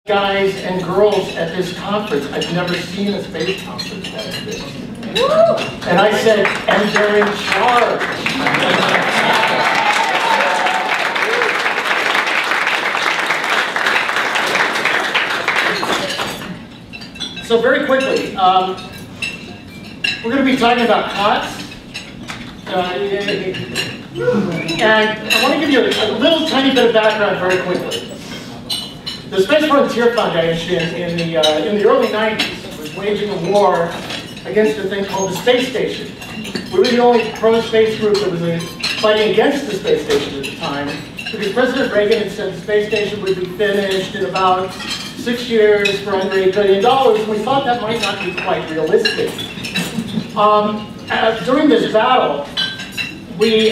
Guys and girls at this conference. I've never seen a space conference like this. And I said, and they're in charge. So very quickly, we're going to be talking about COTS. And I want to give you a little tiny bit of background very quickly. The Space Frontier Foundation in the early 90s was waging a war against a thing called the space station. We were the only pro-space group that was fighting against the space station at the time, because President Reagan had said the space station would be finished in about 6 years for under $8 billion, and we thought that might not be quite realistic. During this battle, we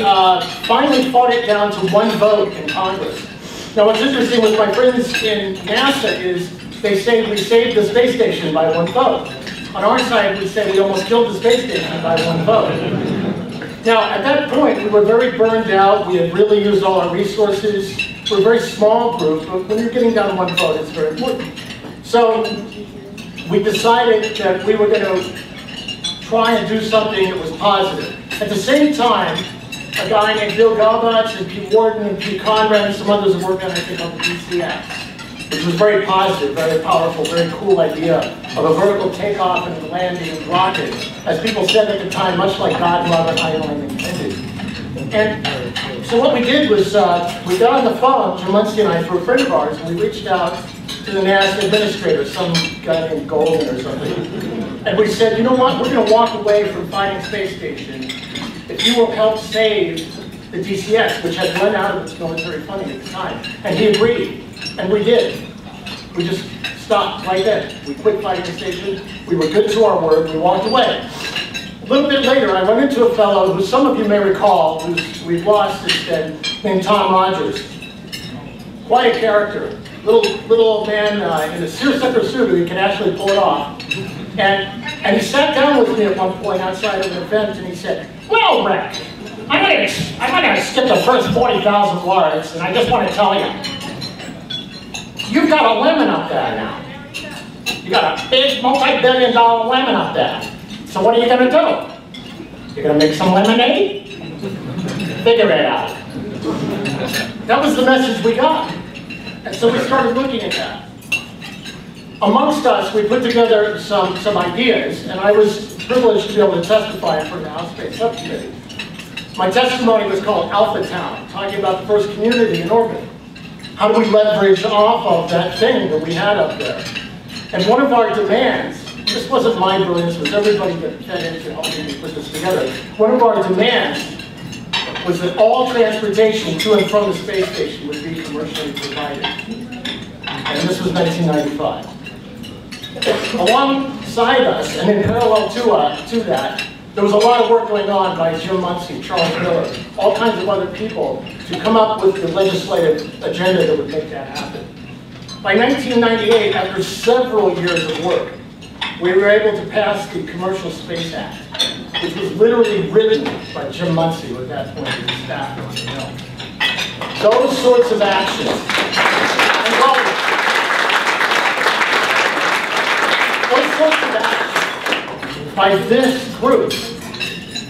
finally fought it down to one vote in Congress. Now, what's interesting with my friends in NASA is they say we saved the space station by one vote. On our side, we say we almost killed the space station by one vote. Now, at that point, we were very burned out. We had really used all our resources. We're a very small group, but when you're getting down to one vote, it's very important. So we decided that we were going to try and do something that was positive. At the same time, a guy named Bill Galbach and Pete Warden and Pete Conrad and some others have worked on a thing called the DCX, which was very positive, very powerful, very cool idea of a vertical takeoff and landing rocket. As people said at the time, much like God and Robert Heinlein intended. And so what we did was we got on the phone, Jim Muncie and I, through a friend of ours, and we reached out to the NASA administrator, some guy named Golden or something. And we said, you know what, we're going to walk away from fighting space station if you will help save the DCX, which had run out of its military funding at the time. And he agreed, and we did. We just stopped right then. We quit fighting the station, we were good to our word, we walked away. A little bit later, I run into a fellow who some of you may recall, who we've lost since then, named Tom Rogers. Quite a character. Little old man in a seersucker suit who can actually pull it off. And he sat down with me at one point outside of an event and he said, well, Rick, I'm gonna skip the first 40,000 words, and I just want to tell you, you've got a lemon up there now. You got a big multi-billion-dollar lemon up there. So what are you gonna do? You're gonna make some lemonade? Figure it out. That was the message we got. And so we started looking at that. Amongst us, we put together some ideas, and I was privileged to be able to testify in front of the House Space Subcommittee. My testimony was called Alpha Town, talking about the first community in orbit. How do we leverage off of that thing that we had up there? And one of our demands, this wasn't my brilliance, it was everybody that fed into helping me put this together. One of our demands was that all transportation to and from the space station would be commercially provided. And this was 1995. Alongside us, and in parallel to that, there was a lot of work going on by Jim Muncie, Charles Miller, all kinds of other people to come up with the legislative agenda that would make that happen. By 1998, after several years of work, we were able to pass the Commercial Space Act, which was literally written by Jim Muncie, who at that point was his staff on the Hill. Those sorts of actions, by this group,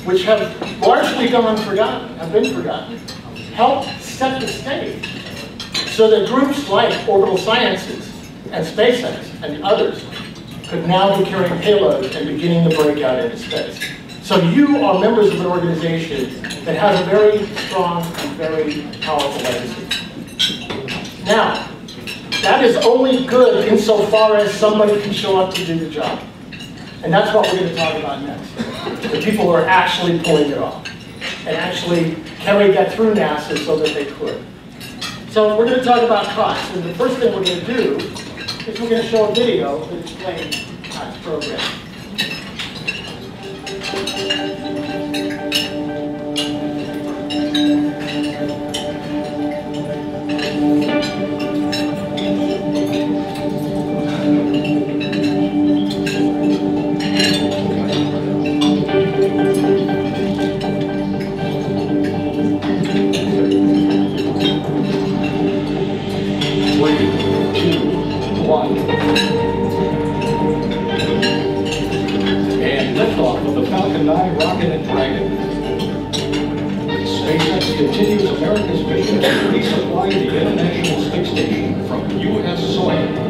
which have largely gone unforgotten, have been forgotten, helped set the stage so that groups like Orbital Sciences and SpaceX and others could now be carrying payloads and beginning the breakout into space. So you are members of an organization that has a very strong and very powerful legacy. Now, that is only good insofar as somebody can show up to do the job. And that's what we're going to talk about next. The people who are actually pulling it off and actually carried that through NASA so that they could. So we're going to talk about COTS. And the first thing we're going to do is we're going to show a video that explains COTS program. 1. And liftoff of the Falcon 9 rocket and Dragon. SpaceX continues America's mission to resupply the International Space Station from U.S. soil.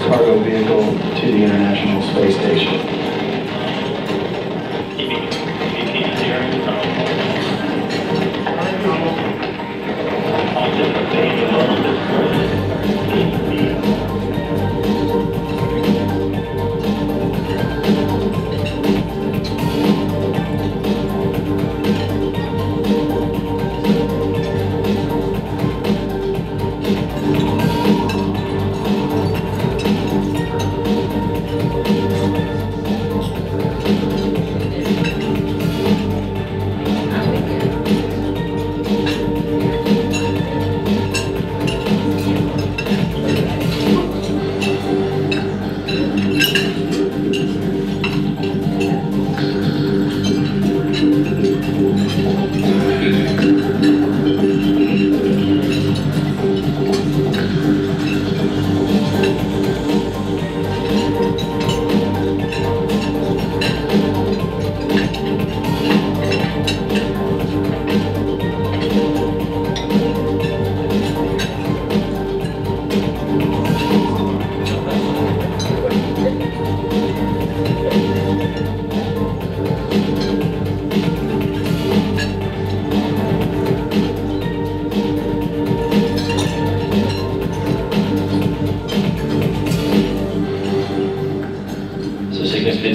Cargo vehicle to the International Space Station.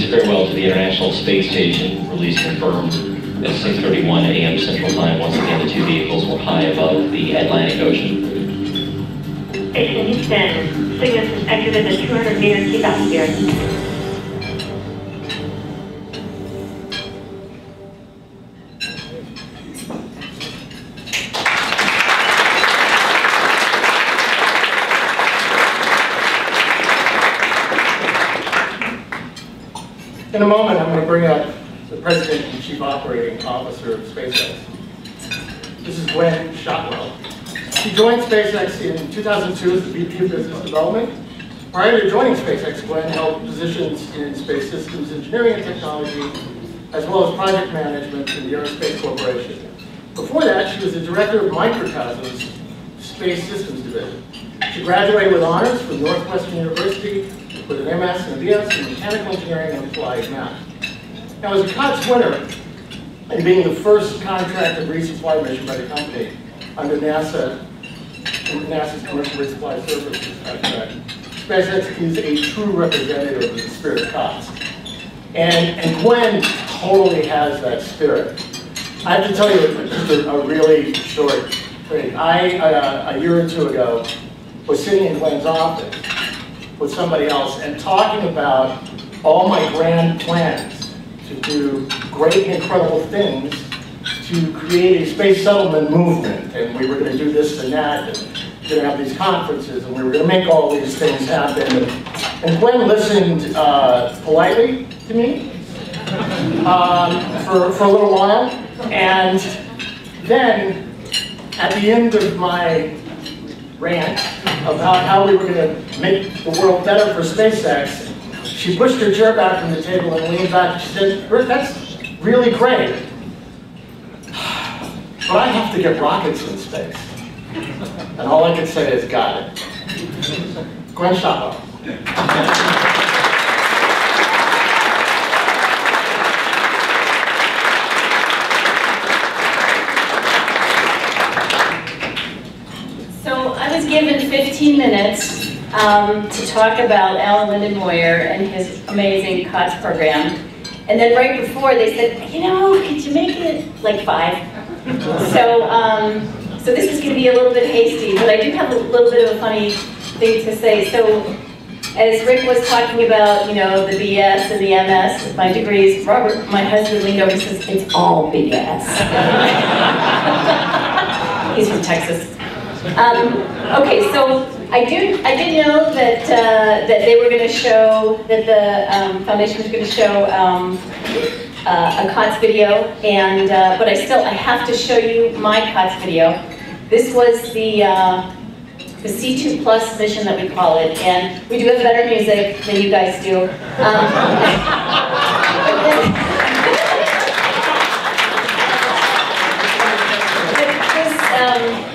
Farewell to the International Space Station, release confirmed at 6:31 a.m. Central Time. Once again, the two vehicles were high above the Atlantic Ocean. Station Houston, Cygnus has exited the 200-meter keep atmosphere. In a moment, I'm going to bring up the President and Chief Operating Officer of SpaceX. This is Gwen Shotwell. She joined SpaceX in 2002 as the VP of Business Development. Prior to joining SpaceX, Gwen held positions in space systems engineering and technology, as well as project management in the Aerospace Corporation. Before that, she was the director of Microcosm's Space Systems Division. She graduated with honors from Northwestern University with an MS and a BS in Mechanical Engineering and Applied Math. Now, as a COTS winner, and being the first contracted resupply mission by the company under NASA's Commercial Resupply Services contract, SpaceX is a true representative of the spirit of COTS. And Gwen totally has that spirit. I have to tell you just a really short thing. I, a year or two ago, was sitting in Gwen's office with somebody else and talking about all my grand plans to do great and incredible things to create a space settlement movement, and we were going to do this and that, going to have these conferences, and we were going to make all these things happen. And Gwen listened politely to me for a little while, and then at the end of my rant about how we were going to make the world better for SpaceX, she pushed her chair back from the table and leaned back and she said, "Rick, that's really great, but I have to get rockets in space." And all I could say is, got it. Gwen Shotwell. So I was given 15 minutes to talk about Alan Lindenmoyer and his amazing COTS program. And then right before they said, you know, could you make it like 5? So this is going to be a little bit hasty, but I do have a little bit of a funny thing to say. So as Rick was talking about, you know, the BS and the MS, my degrees, Robert, my husband, leaned over and says, it's all BS. He's from Texas. Okay, so I did know that that they were going to show, that the foundation was going to show a COTS video, and but I have to show you my COTS video. This was the C2 Plus mission that we call it, and we do have better music than you guys do.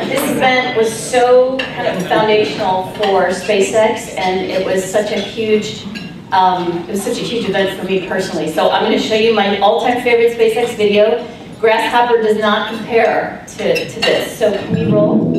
This event was so kind of foundational for SpaceX, and it was such a huge event for me personally. So I'm going to show you my all-time favorite SpaceX video. Grasshopper does not compare to this. So can we roll?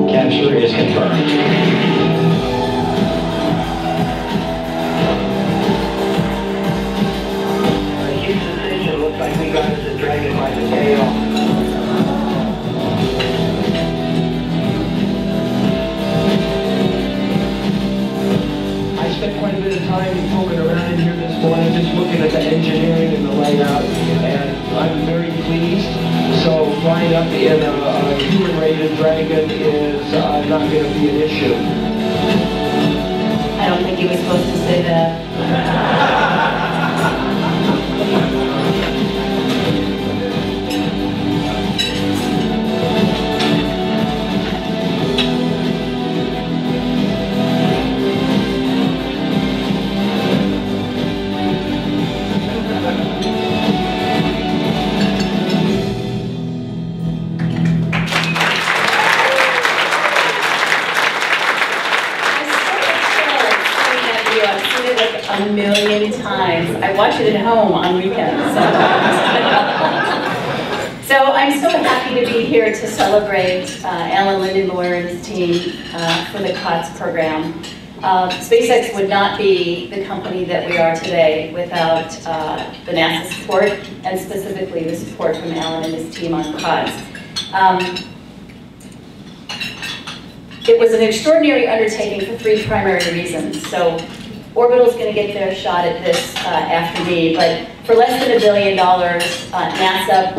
Capture is confirmed. Houston Station, looks like we got us a Dragon by the tail. I spent quite a bit of time poking around in here this morning, just looking at the engineering and the layout, and I'm very pleased. So flying up in a human-rated Dragon is not going to be an issue. I don't think he was supposed to say that. A million times. I watch it at home on weekends sometimes. So I'm so happy to be here to celebrate Alan Lindenmoyer and his team for the COTS program. SpaceX would not be the company that we are today without the NASA support, and specifically the support from Alan and his team on COTS. It was an extraordinary undertaking for 3 primary reasons. So Orbital's going to get their shot at this after me, but For less than $1 billion, NASA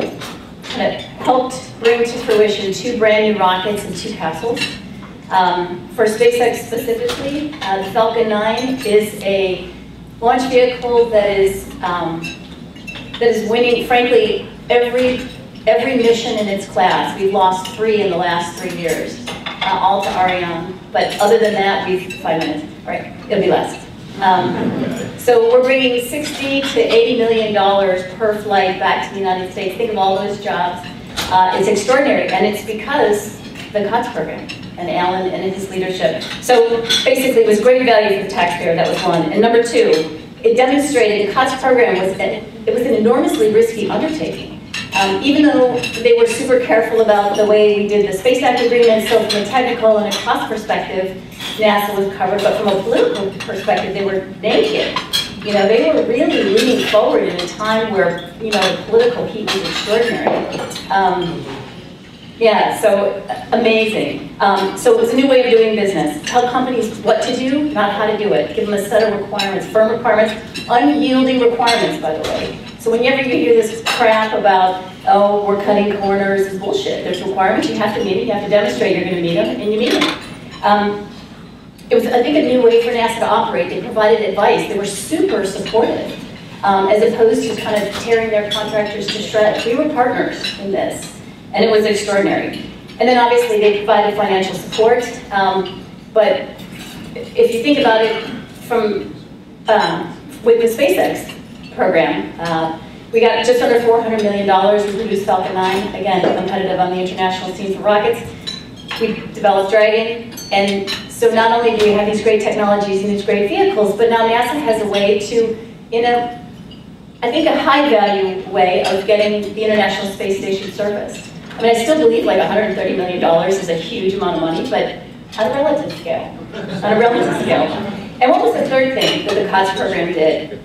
kind of helped bring to fruition 2 brand new rockets and 2 capsules. For SpaceX specifically, the Falcon 9 is a launch vehicle that is winning, frankly, every mission in its class. We've lost 3 in the last 3 years, all to Ariane. But other than that, 5 minutes. All right, it'll be less. So we're bringing $60 to $80 million per flight back to the United States. Think of all those jobs. It's extraordinary, and it's because the COTS program and Alan and his leadership. So basically, it was great value for the taxpayer. That was one. And number 2, it demonstrated the COTS program was an enormously risky undertaking. Even though they were super careful about the way we did the Space Act agreement, so from a technical and a cost perspective, NASA was covered, but from a political perspective, they were naked. You know, they were really leaning forward in a time where, you know, the political heat was extraordinary. Yeah, so amazing. So it's a new way of doing business. Tell companies what to do, not how to do it. Give them a set of requirements, firm requirements, unyielding requirements, by the way. So whenever you hear this crap about, oh, we're cutting corners, it's bullshit. There's requirements, you have to meet it, you have to demonstrate you're going to meet them, and you meet them. It was, I think, a new way for NASA to operate. They provided advice. They were super supportive, as opposed to kind of tearing their contractors to shreds. We were partners in this, and it was extraordinary. And then obviously they provided financial support, but if you think about it from, with the SpaceX program, we got just under $400 million. We produced Falcon 9, again, competitive on the international scene for rockets. We developed Dragon, and so not only do we have these great technologies and these great vehicles, but now NASA has a way to, in a, I think, a high-value way of getting the International Space Station serviced. I mean, I still believe like $130 million is a huge amount of money, but on a relative scale. On a relative scale. And what was the third thing that the COTS program did?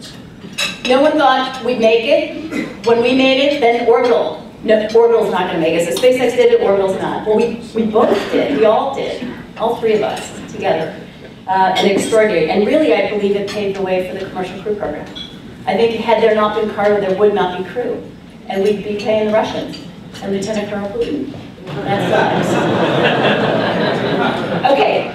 No one thought we'd make it. When we made it, then Orbital. No, Orbital's not going to make it. So SpaceX did it, Orbital's not. Well, we both did. We all did. All 3 of us together. And extraordinary. And really, I believe it paved the way for the commercial crew program. I think had there not been Carter, there would not be crew. And we'd be paying the Russians and Lieutenant Colonel Putin. That sucks. Okay.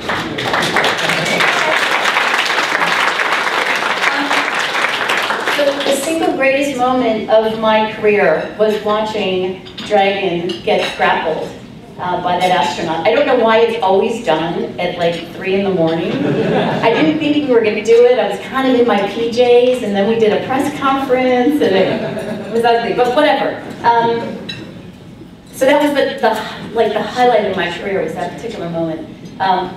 So the single greatest moment of my career was watching Dragon get grappled by that astronaut. I don't know why it's always done at like 3 in the morning. I didn't think we were going to do it. I was kind of in my PJs, and then we did a press conference, and it was ugly, but whatever. So that was the highlight of my career, was that particular moment. And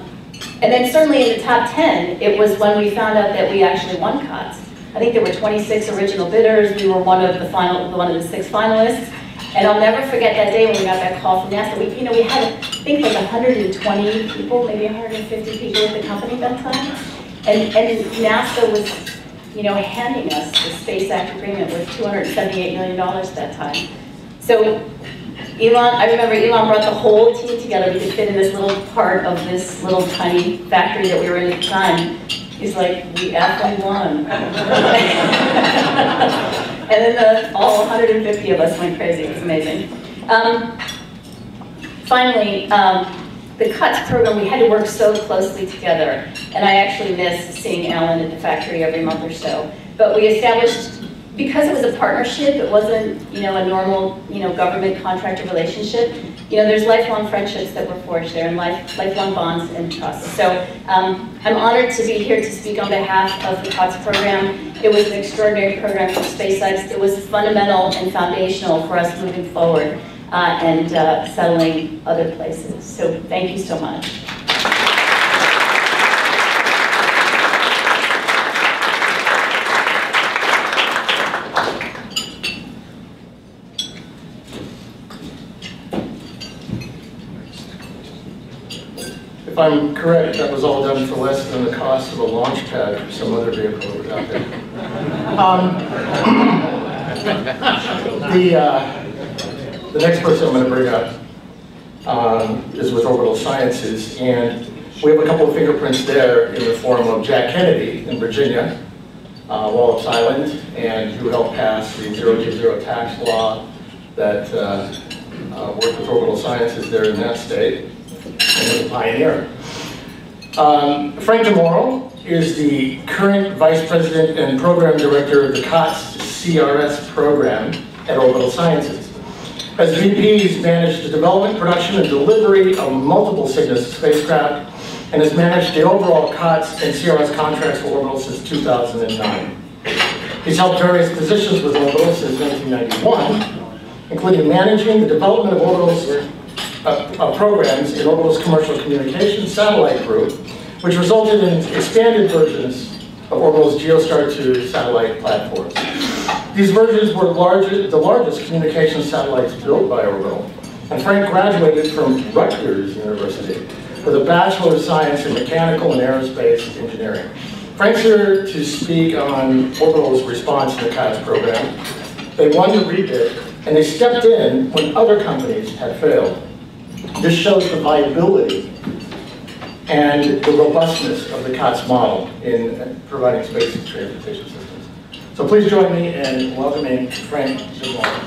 then certainly in the top 10, it was when we found out that we actually won COTS. I think there were 26 original bidders. We were one of the 6 finalists. And I'll never forget that day when we got that call from NASA. We had, I think, like 120 people, maybe 150 people at the company that time. And NASA was, handing us the Space Act agreement with $278 million at that time. So I remember Elon brought the whole team together. We could fit in this little part of this little tiny factory that we were in at the time. He's like, we effing won. And then all 150 of us went crazy. It was amazing. Finally, the COTS program, we had to work so closely together. And I actually miss seeing Alan at the factory every month or so. But we established, because it was a partnership, it wasn't a normal government contractor relationship. There's lifelong friendships that were forged there, and lifelong bonds and trust. So I'm honored to be here to speak on behalf of the COTS program. It was an extraordinary program for SpaceX. It was fundamental and foundational for us moving forward and settling other places. So thank you so much. If I'm correct, that was all done for less than the cost of a launch pad for some other vehicle that was out there. The next person I'm going to bring up is with Orbital Sciences, and we have a couple of fingerprints there in the form of Jack Kennedy in Virginia, Wallops Island, and who helped pass the 0G0 tax law that worked with Orbital Sciences there in that state, and was a pioneer. Frank DeMoro is the current Vice President and Program Director of the COTS CRS program at Orbital Sciences. As VP, he's managed the development, production, and delivery of multiple Cygnus spacecraft, and has managed the overall COTS and CRS contracts for Orbital since 2009. He's held various positions with Orbital since 1991, including managing the development of Orbital's programs in Orbital's commercial communications satellite group, which resulted in expanded versions of Orbital's Geostar 2 satellite platforms. These versions were the largest communications satellites built by Orbital, and Frank graduated from Rutgers University with a Bachelor of Science in Mechanical and Aerospace Engineering. Frank's here to speak on Orbital's response to the COTS program. They won the rebid, and they stepped in when other companies had failed. This shows the viability and the robustness of the COTS model in providing space transportation systems. So please join me in welcoming Frank DeMoro.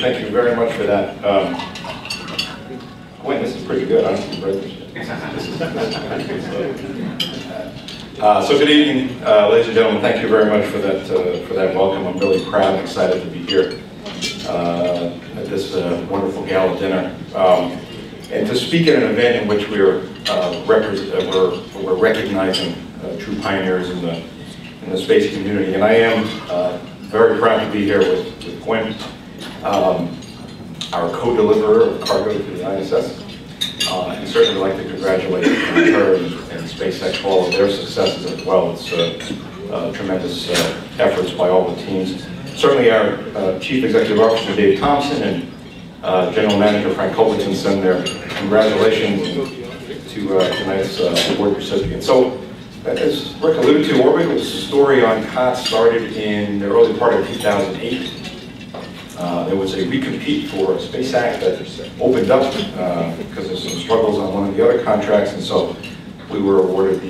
Thank you very much for that. Gwen, this is pretty good. I don't read this yet. So good evening, ladies and gentlemen. Thank you very much for that welcome. I'm really proud and excited to be here at this wonderful gala dinner, and to speak at an event in which we're recognizing true pioneers in the space community. And I am very proud to be here with Gwen, our co-deliverer of cargo to the ISS, and certainly like to congratulate her and SpaceX for all of their successes as well. It's tremendous efforts by all the teams. Certainly our Chief Executive Officer Dave Thompson and General Manager Frank Culbertson send their congratulations to tonight's award recipient. So, as Rick alluded to, Orbital's story on COTS started in the early part of 2008. There was a recompete for a Space Act that opened up because of some struggles on one of the other contracts, and so we were awarded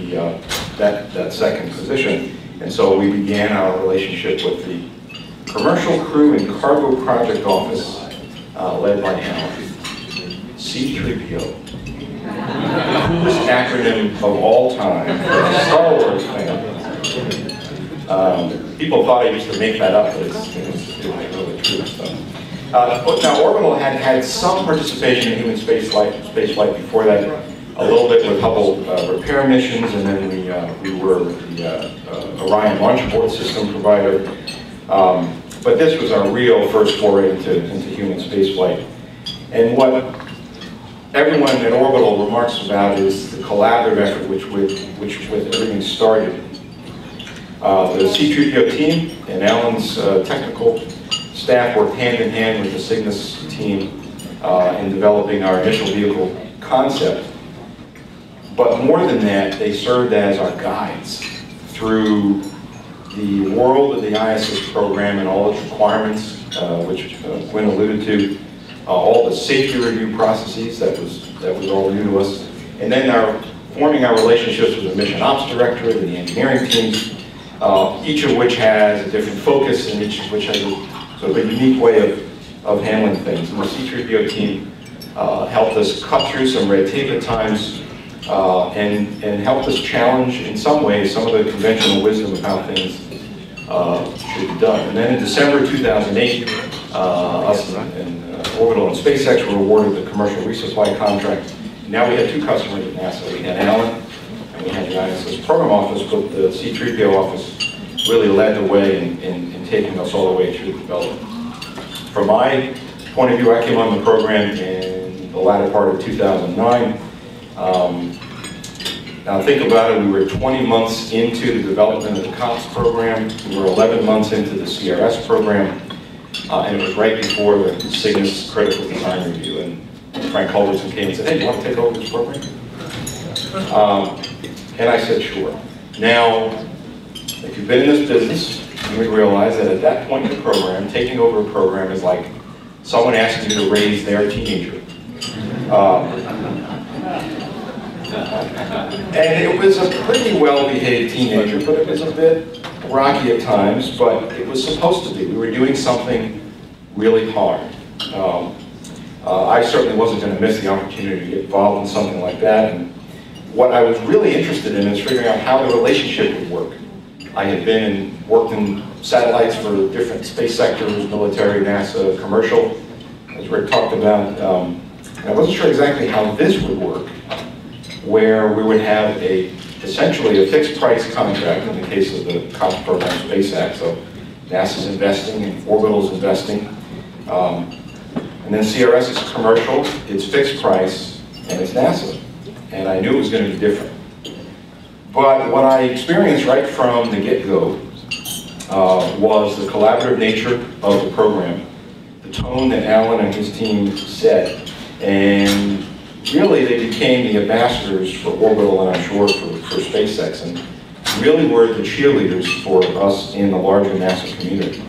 that second position. And so we began our relationship with the Commercial Crew and Cargo Project Office, led by Alan. C3PO. Coolest acronym of all time for a Star Wars fan. People thought I used to make that up, but it's really true stuff. Now, Orbital had some participation in human spaceflight before that, a little bit with Hubble repair missions, and then we were the Orion launch abort system provider. But this was our real first foray into human spaceflight. And what everyone at Orbital remarks about is the collaborative effort which with everything started. The C3PO team and Alan's technical staff worked hand in hand with the Cygnus team in developing our initial vehicle concept. But more than that, they served as our guides through the world of the ISS program and all its requirements, which Gwen alluded to, all the safety review processes that was all new to us, and then forming our relationships with the mission ops directorate and the engineering teams, each of which has a different focus and each of which has a sort of a unique way of handling things. And the C3PO team helped us cut through some red tape at times and helped us challenge in some ways some of the conventional wisdom of how things should be done. And then in December 2008, us and Orbital and SpaceX were awarded the commercial resupply contract. Now we had two customers at NASA. We had Alan and we had the ISS program office, but the C3PO office really led the way in taking us all the way through the development. From my point of view, I came on the program in the latter part of 2009. Now think about it, we were 20 months into the development of the COTS program, we were 11 months into the CRS program, and it was right before the Cygnus critical design review, and Frank Culbertson came and said, hey, you want to take over this program? And I said, sure. Now, if you've been in this business, you would realize that at that point in the program, taking over a program is like someone asking you to raise their teenager. And it was a pretty well-behaved teenager, but it was a bit rocky at times, but it was supposed to be. We were doing something really hard. I certainly wasn't going to miss the opportunity to get involved in something like that. And what I was really interested in is figuring out how the relationship would work. I had been and worked in satellites for different space sectors, military, NASA, commercial, as Rick talked about. I wasn't sure exactly how this would work, where we would have essentially a fixed price contract in the case of the COPS program, Space Act. So NASA's investing and Orbital's investing. And then CRS is commercial, it's fixed price, and it's NASA. And I knew it was going to be different. But what I experienced right from the get-go was the collaborative nature of the program, the tone that Alan and his team set, and really they became the ambassadors for Orbital and I'm sure for SpaceX, and really were the cheerleaders for us in the larger NASA community.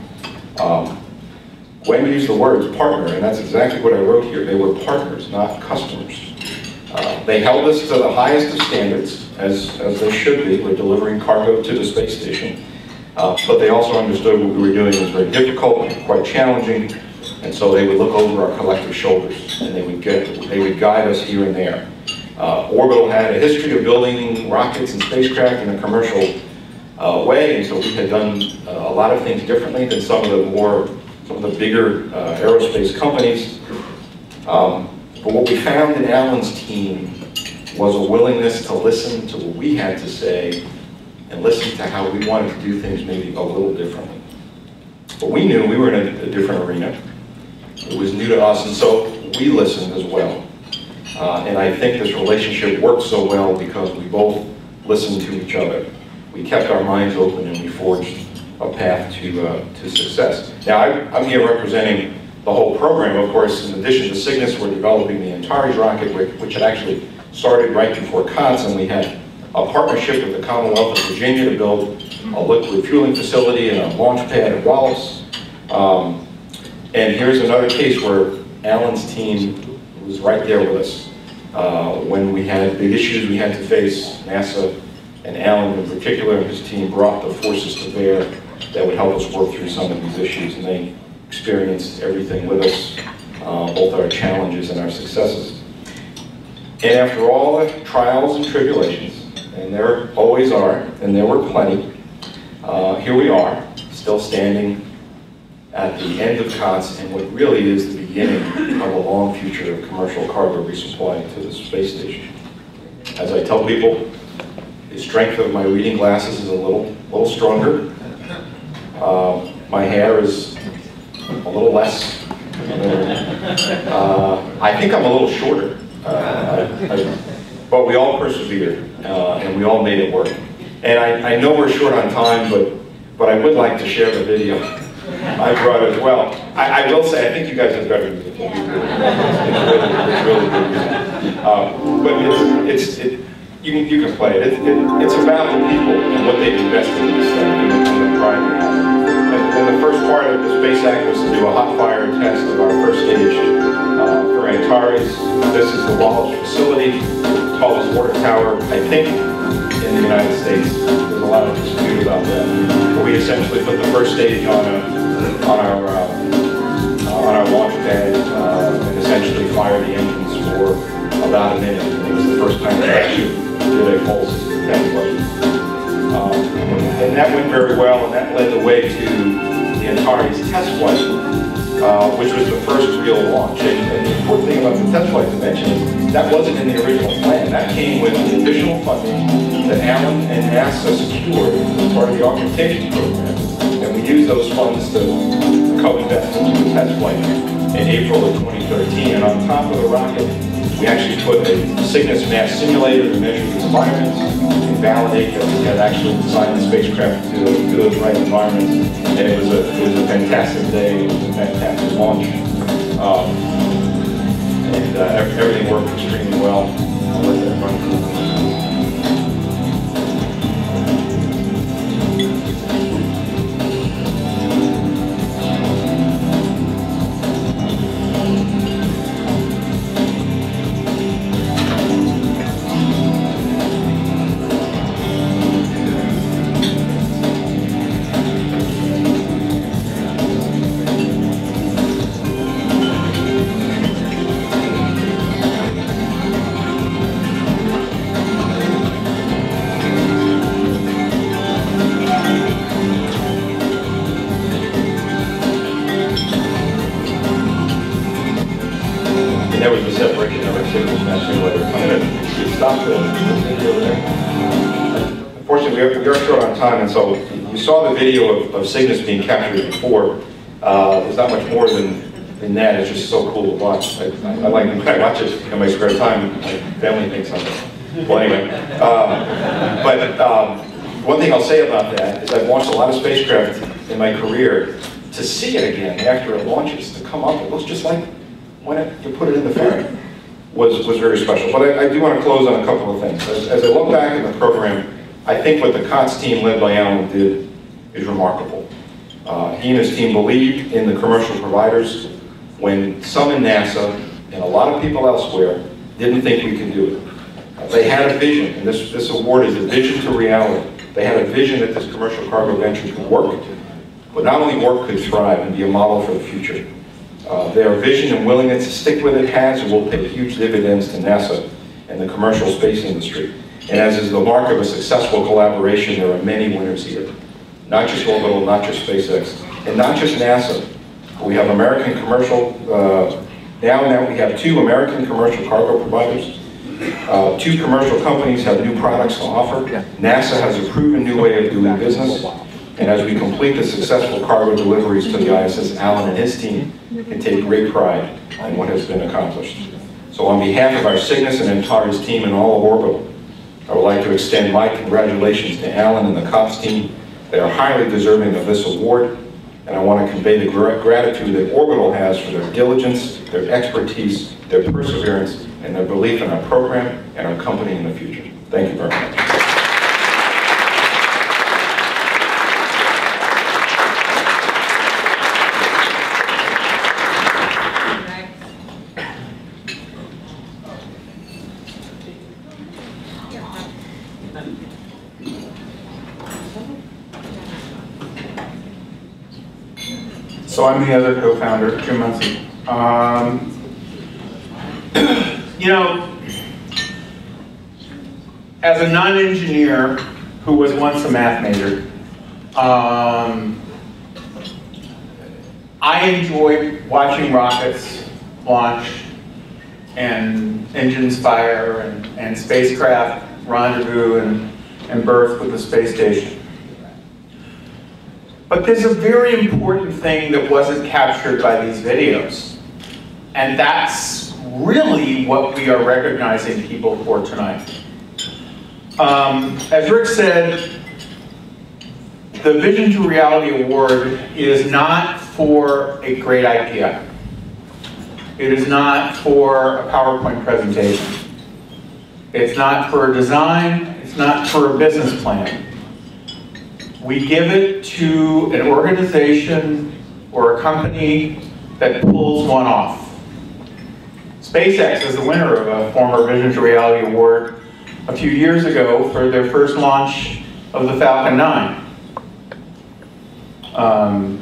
When we use the words partner, and that's exactly what I wrote here, they were partners, not customers. They held us to the highest of standards, as they should be. We're delivering cargo to the space station. But they also understood what we were doing was very difficult and quite challenging, and so they would look over our collective shoulders, and they would guide us here and there. Orbital had a history of building rockets and spacecraft in a commercial way, and so we had done a lot of things differently than some of the bigger aerospace companies. But what we found in Alan's team was a willingness to listen to what we had to say and listen to how we wanted to do things maybe a little differently. But we knew we were in a different arena. It was new to us, and so we listened as well. And I think this relationship worked so well because we both listened to each other. We kept our minds open and we forged a path to success. Now, I'm here representing the whole program, of course. In addition to Cygnus, we're developing the Antares rocket, which had actually started right before COTS, and we had a partnership with the Commonwealth of Virginia to build a liquid fueling facility and a launch pad at Wallops. And here's another case where Alan's team was right there with us. When we had big issues we had to face, NASA and Alan in particular and his team brought the forces to bear that would help us work through some of these issues, and they experienced everything with us, both our challenges and our successes. And after all the trials and tribulations, and there always are, and there were plenty, here we are, still standing at the end of COTS and what really is the beginning of a long future of commercial cargo resupply to the space station. As I tell people, the strength of my reading glasses is a little stronger. My hair is a little less. I think I'm a little shorter. But we all persevered, and we all made it work. And I know we're short on time, but I would like to share the video I brought as well. I will say, I think you guys have better music. It's really good music. But you can play it. It's about the people and what they've invested in this thing and the pride they have. And the first part of the Space Act was to do a hot fire test of our first stage for Antares. This is the Wallops facility, tallest water tower, I think, in the United States. There's a lot of dispute about that. But we essentially put the first stage on our launch pad and essentially fired the engines for about a minute. It was the first time we actually did a full system test. And that went very well, and that led the way to the Antares test flight, which was the first real launch. And the important thing about the test flight to mention is that wasn't in the original plan. That came with the additional funding that Alan and NASA secured as part of the augmentation program. And we used those funds to co-invest into the test flight in April of 2013. And on top of the rocket, we actually put a Cygnus mass simulator to measure the environments and validate that we had actually designed the spacecraft to those right environments. And it was a fantastic day. It was a fantastic launch. And everything worked extremely well. I'll let that run through. demonstration of our Cygnus mesh simulator. I'm going to stop the video there. Unfortunately, we are short on time, and so you saw the video of Cygnus being captured before. There's not much more than that. It's just so cool to watch. I like when I watch it in my spare time. My family thinks something. Well, anyway, one thing I'll say about that is I've launched a lot of spacecraft in my career. To see it again after it launches, to come up, it looks just like when you put it in the fairy, was very special. But I do want to close on a couple of things. As I look back at the program, I think what the COTS team led by Alan did is remarkable. He and his team believed in the commercial providers when some in NASA and a lot of people elsewhere didn't think we could do it. They had a vision, and this award is a vision to reality. They had a vision that this commercial cargo venture could work, but not only work, could thrive and be a model for the future. Their vision and willingness to stick with it has and will pay huge dividends to NASA and the commercial space industry. And as is the mark of a successful collaboration, there are many winners here. Not just Orbital, not just SpaceX, and not just NASA. We have American commercial, now we have 2 American commercial cargo providers. 2 commercial companies have new products to offer. NASA has a proven new way of doing business. And as we complete the successful cargo deliveries to the ISS, Alan and his team can take great pride in what has been accomplished. So on behalf of our Cygnus and Antares team and all of Orbital, I would like to extend my congratulations to Alan and the COTS team. They are highly deserving of this award, and I want to convey the gratitude that Orbital has for their diligence, their expertise, their perseverance, and their belief in our program and our company in the future. Thank you very much. So I'm the other co-founder, Jim Munson. You know, as a non-engineer who was once a math major, I enjoy watching rockets launch and engines fire and spacecraft rendezvous and berth with the space station. But there's a very important thing that wasn't captured by these videos. And that's really what we are recognizing people for tonight. As Rick said, the Vision to Reality Award is not for a great idea. It is not for a PowerPoint presentation. It's not for a design. It's not for a business plan. We give it to an organization or a company that pulls one off. SpaceX is the winner of a former Vision to Reality Award a few years ago for their first launch of the Falcon 9.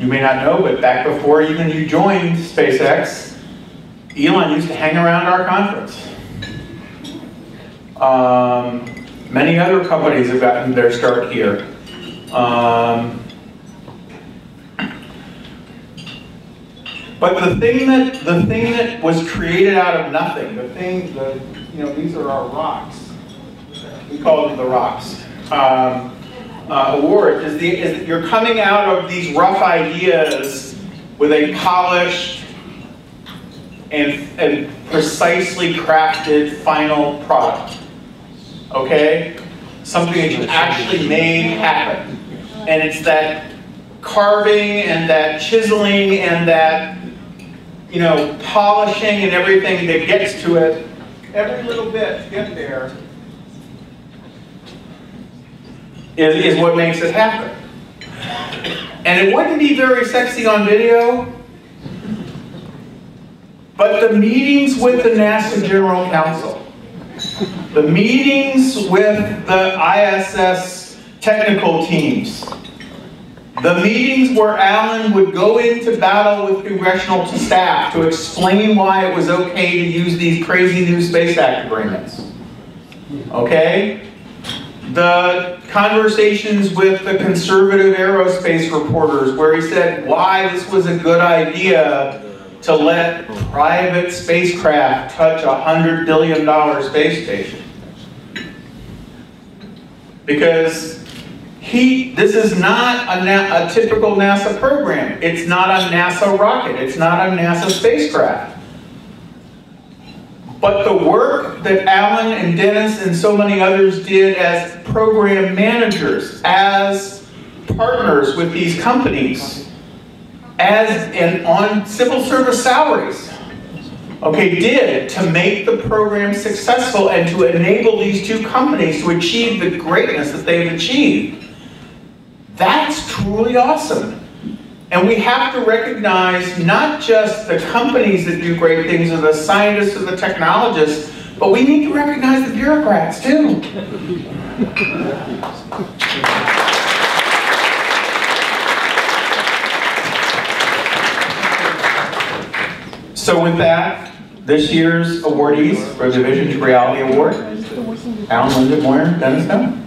You may not know, but back before even you joined SpaceX, Elon used to hang around our conference. Many other companies have gotten their start here. But the thing that was created out of nothing, you know, these are our rocks. We call them the rocks. Award is that you're coming out of these rough ideas with a polished and precisely crafted final product. Okay? Something that you actually made happen. And it's that carving and that chiseling and that, you know, polishing and everything that gets to it, every little bit to get there, is what makes it happen. And it wouldn't be very sexy on video, but the meetings with the NASA General Counsel, the meetings with the ISS technical teams, the meetings where Alan would go into battle with congressional staff to explain why it was okay to use these crazy new Space Act agreements. Okay? The conversations with the conservative aerospace reporters where he said why this was a good idea to let private spacecraft touch a $100 billion space station. Because this is not a typical NASA program. It's not a NASA rocket. It's not a NASA spacecraft. But the work that Alan and Dennis and so many others did as program managers, as partners with these companies, and on civil service salaries, did to make the program successful and to enable these two companies to achieve the greatness that they've achieved. That's truly awesome. And we have to recognize not just the companies that do great things or the scientists or the technologists, but we need to recognize the bureaucrats too. So with that, this year's awardees for the Vision to Reality Award, Alan Linda Moyer, Dennis Stone.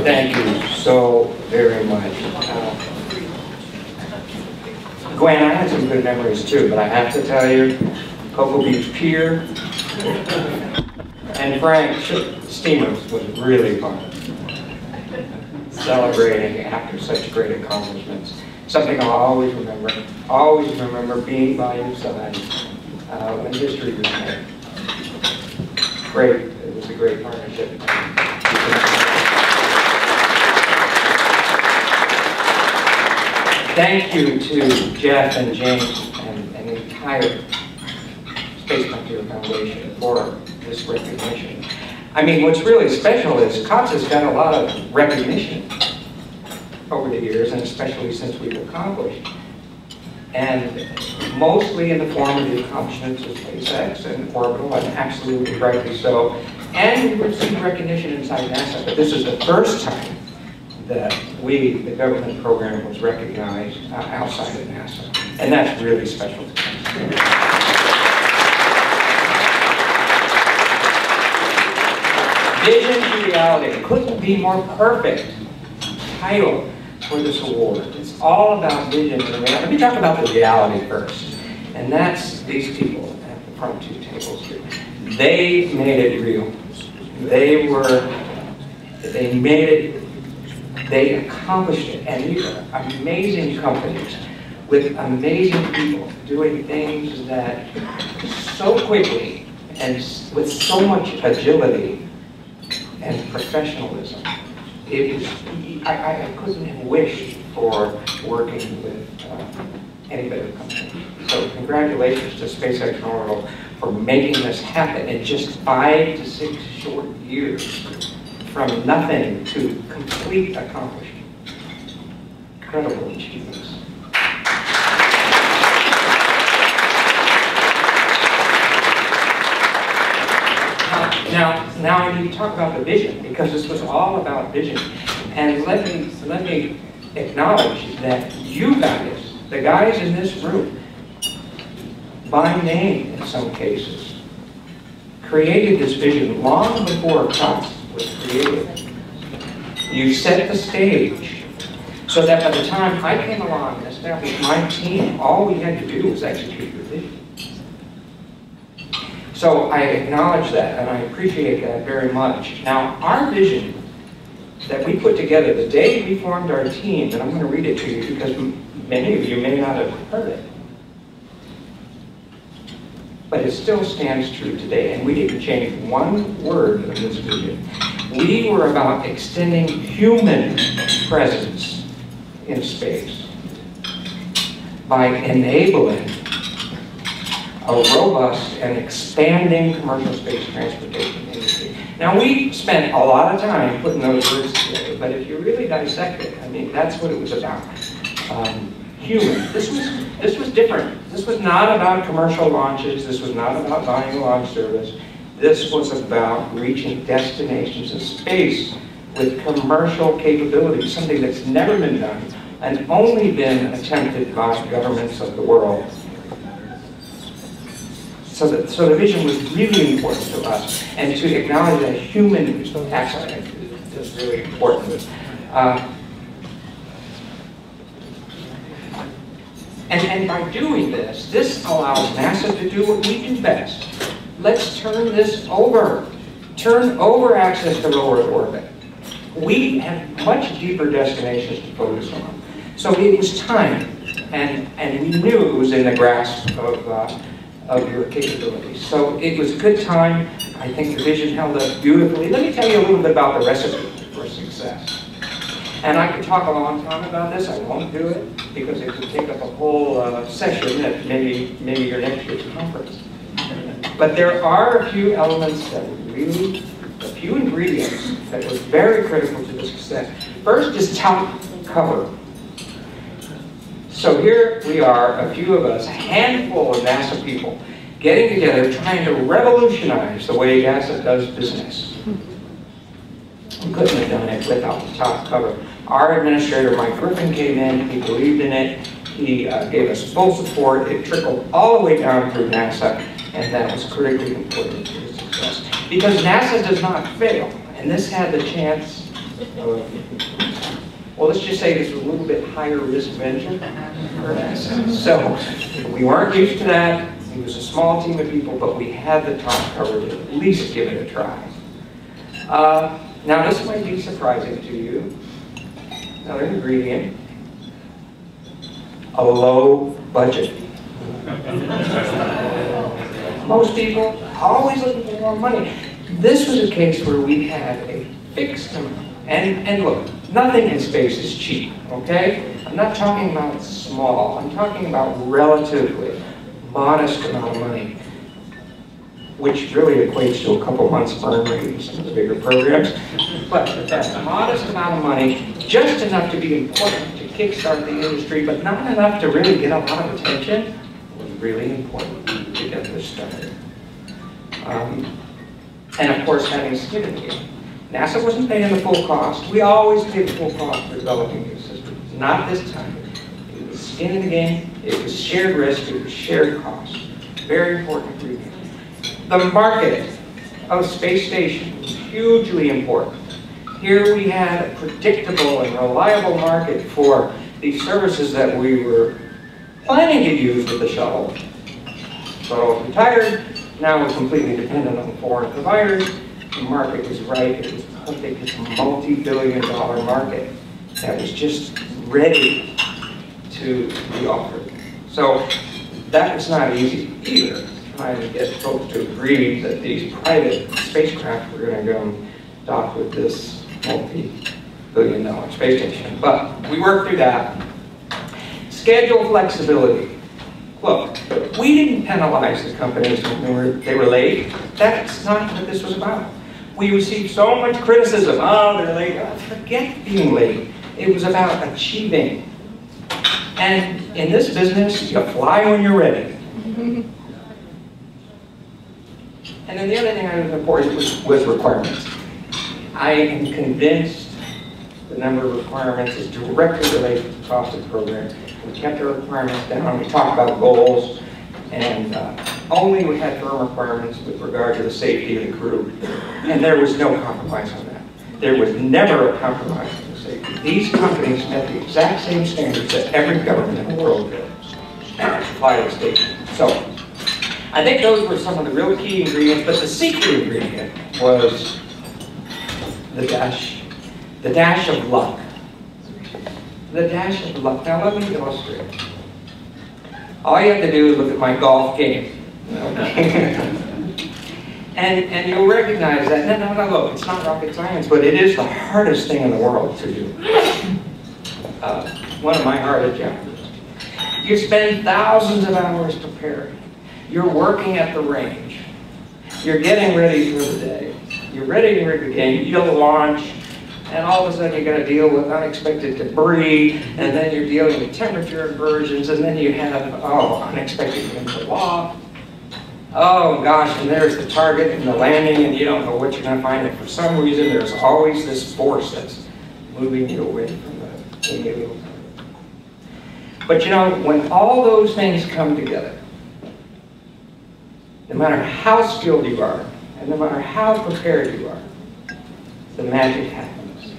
Thank you so very much. Gwen, I had some good memories too, but I have to tell you, Cocoa Beach Pier and Frank Steamers was really fun. Celebrating after such great accomplishments. Something I'll always remember being by your side when history was made. Great, it was a great partnership. Thank you to Jeff and James and the entire Space Frontier Foundation for this recognition. I mean, what's really special is COTS has got a lot of recognition over the years, and especially since we've accomplished. And mostly in the form of the accomplishments of SpaceX and Orbital, and absolutely rightly so. And we've received recognition inside NASA, but this is the first time that the government program was recognized outside of NASA. And that's really special to us. Vision to Reality couldn't be more perfect title for this award. It's all about vision and reality. Let me talk about the reality first. And that's these people at the front two tables here. They made it real. They made it. They accomplished it, and these are amazing companies with amazing people doing things that so quickly and with so much agility and professionalism. I couldn't have wished for working with any better company. So congratulations to SpaceX and Orbital for making this happen in just 5 to 6 short years. From nothing to complete accomplishment. Incredible achievements. Now I need to talk about the vision, because this was all about vision. And let me acknowledge that you guys, the guys in this room, by name in some cases, created this vision long before COTS was created. You set the stage so that by the time I came along and established my team, all we had to do was execute your vision. So I acknowledge that, and I appreciate that very much. Now, our vision that we put together the day we formed our team, and I'm going to read it to you because many of you may not have heard it, but it still stands true today, and we didn't change one word of this vision. We were about extending human presence in space by enabling a robust and expanding commercial space transportation industry. Now, we spent a lot of time putting those words together, but if you really dissect it, I mean, that's what it was about. Human. This was different. This was not about commercial launches. This was not about buying a launch service. This was about reaching destinations in space with commercial capabilities, something that's never been done and only been attempted by governments of the world. So the vision was really important to us, and to acknowledge that human aspect is really important. And by doing this, this allows NASA to do what we do best. Let's turn this over. Turn over access to low Earth orbit. We have much deeper destinations to focus on. So it was time, and we knew it was in the grasp of your capabilities. So it was a good time. I think the vision held up beautifully. Let me tell you a little bit about the recipe for success. And I could talk a long time about this. I won't do it because it could take up a whole session at maybe your next year's conference. But there are a few elements that really, a few ingredients that were very critical to the success. First is top cover. So here we are, a few of us, a handful of NASA people, getting together, trying to revolutionize the way NASA does business. We couldn't have done it without the top cover. Our administrator, Mike Griffin, came in, he believed in it, he gave us full support, it trickled all the way down through NASA, and that was critically important to the success. Because NASA does not fail, and this had the chance of, well, let's just say this was a little bit higher risk venture for NASA. So we weren't used to that, it was a small team of people, but we had the top cover to at least give it a try. Now this might be surprising to you. Another ingredient, a low budget. Most people always looking for more money. This was a case where we had a fixed amount. And look, nothing in space is cheap, okay? I'm not talking about small. I'm talking about relatively modest amount of money, which really equates to a couple months burn rate in some of the bigger programs. But that's a modest amount of money, just enough to be important to kickstart the industry, but not enough to really get a lot of attention, was really important to get this started. And of course, having skin in the game. NASA wasn't paying the full cost. We always paid the full cost for developing new systems. Not this time. It was skin in the game, it was shared risk, it was shared cost. Very important ingredient. The market of space station was hugely important. Here we had a predictable and reliable market for the services that we were planning to use with the shuttle. So retired, now we're completely dependent on foreign providers. The market was right, it was perfect, it's a multi-billion-dollar market that was just ready to be offered. So that was not easy either, trying to get folks to agree that these private spacecraft were going to go dock with this multi-billion-dollar space station. But we worked through that. Schedule flexibility. Look, we didn't penalize the companies when they were late. That's not what this was about. We received so much criticism. Oh, they're late. Oh, forget being late. It was about achieving. And in this business, you fly when you're ready. And then the other thing I was important was requirements. I am convinced the number of requirements is directly related to the cost of the program. We kept our requirements down. We talked about goals, and only we had firm requirements with regard to the safety of the crew. And there was no compromise on that. There was never a compromise on the safety. These companies met the exact same standards that every government in the world did to fly to the station. So I think those were some of the real key ingredients, but the secret ingredient was the dash of luck. The dash of luck. Now let me illustrate. All you have to do is look at my golf game. and you'll recognize that, no, look, it's not rocket science, but it is the hardest thing in the world to do. One of my hardest challenges. You spend thousands of hours preparing. You're working at the range. You're getting ready for the day. you're ready to begin, you launch, and all of a sudden you got to deal with unexpected debris, and then you're dealing with temperature inversions, and then you have, unexpected winds of law. Oh gosh, and there's the target and the landing, and you don't know what you're going to find. And for some reason, there's always this force that's moving you away from the illegal target. But you know, when all those things come together, no matter how skilled you are, and no matter how prepared you are, the magic happens.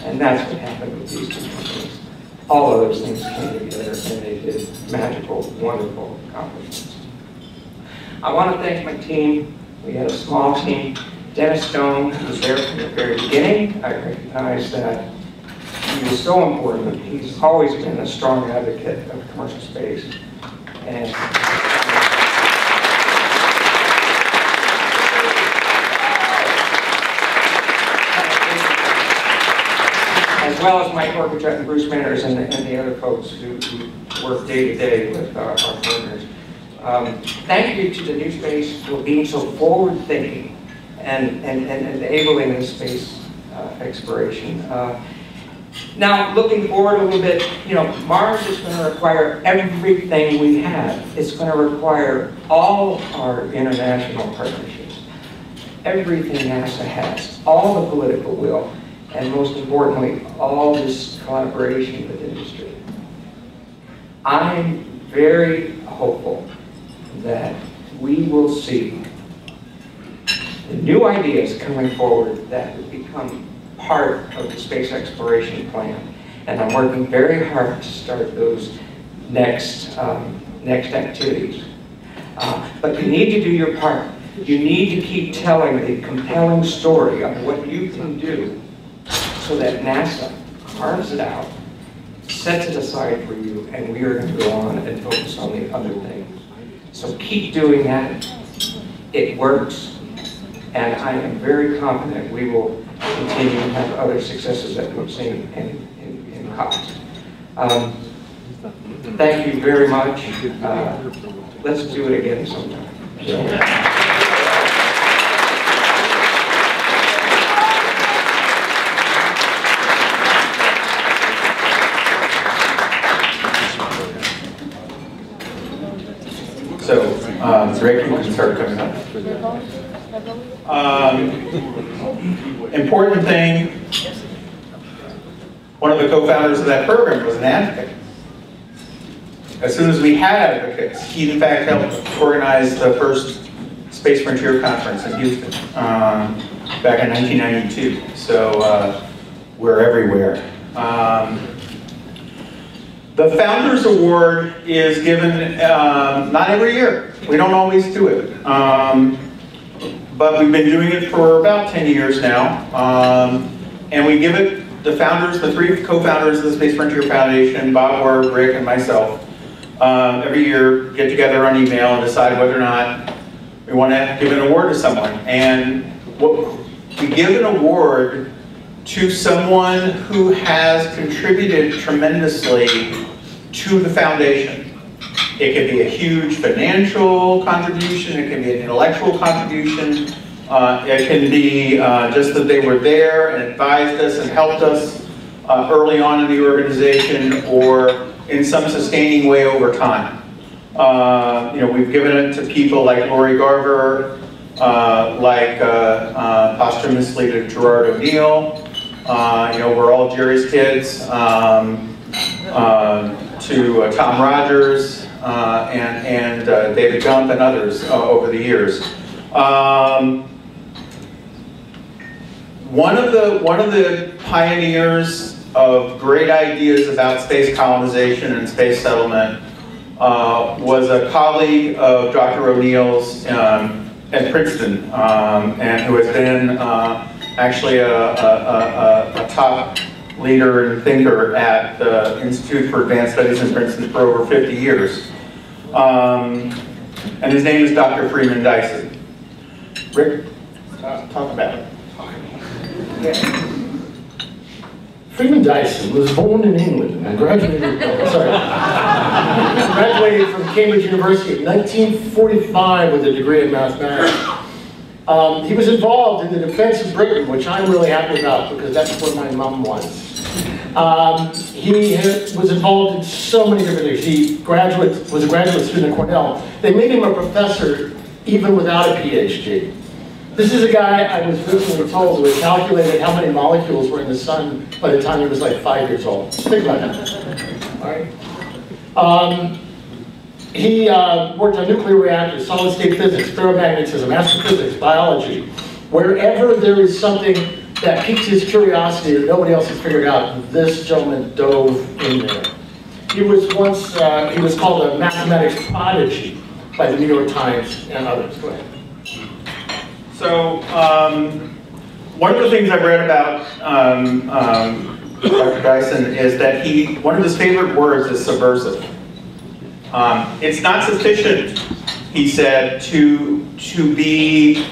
And that's what happened with these two companies. All of those things came together and they did magical, wonderful accomplishments. I want to thank my team. We had a small team. Dennis Stone was there from the very beginning. I recognize that he was so important. He's always been a strong advocate of commercial space. And as well as Mike Orchidret and Bruce Manners and the other folks who work day to day with our partners. Thank you to the NewSpace for being so forward-thinking and enabling this space exploration. Now, looking forward a little bit, you know, Mars is going to require everything we have. It's going to require all our international partnerships, everything NASA has, all the political will, and most importantly, all this collaboration with industry. I'm very hopeful that we will see the new ideas coming forward that will become part of the space exploration plan. And I'm working very hard to start those next activities. But you need to do your part. You need to keep telling a compelling story of what you can do so that NASA carves it out, sets it aside for you, and we are going to go on and focus on the other things. So keep doing that. It works. And I am very confident we will continue to have other successes that we've seen in COPS. Thank you very much. Let's do it again sometime. So, Rick, you can start coming up. Important thing, one of the co-founders of that program was an advocate. As soon as we had advocates, he in fact helped organize the first Space Frontier Conference in Houston back in 1992. So we're everywhere. The Founders Award is given not every year. We don't always do it. But we've been doing it for about 10 years now. And we give it the founders, the three co-founders of the Space Frontier Foundation, Bob Orr, Rick, and myself, every year get together on email and decide whether or not we want to give an award to someone. And we give an award to someone who has contributed tremendously to the foundation. It can be a huge financial contribution, it can be an intellectual contribution, it can be just that they were there and advised us and helped us early on in the organization, or in some sustaining way over time. You know, we've given it to people like Lori Garver, like posthumously to Gerard O'Neill. You know, we're all Jerry's kids. To Tom Rogers and David Gump and others over the years. One of the pioneers of great ideas about space colonization and space settlement was a colleague of Dr. O'Neill's at Princeton, and who has been actually a top leader and thinker at the Institute for Advanced Studies in Princeton for over 50 years. And his name is Dr. Freeman Dyson. Rick, talk about it. Freeman Dyson was born in England and graduated from Cambridge University in 1945 with a degree in mathematics. He was involved in the defense of Britain, which I'm really happy about because that's where my mom was. He was involved in so many different things. He was a graduate student at Cornell. They made him a professor even without a PhD. This is a guy I was recently told who had calculated how many molecules were in the sun by the time he was like 5 years old. Think about that. All right. He worked on nuclear reactors, solid-state physics, ferromagnetism, astrophysics, biology. Wherever there is something that piques his curiosity that nobody else has figured out, this gentleman dove in there. He was once, he was called a mathematics prodigy by the New York Times and others. Go ahead. So, one of the things I've read about Dr. Dyson is that one of his favorite words is subversive. It's not sufficient, he said, to be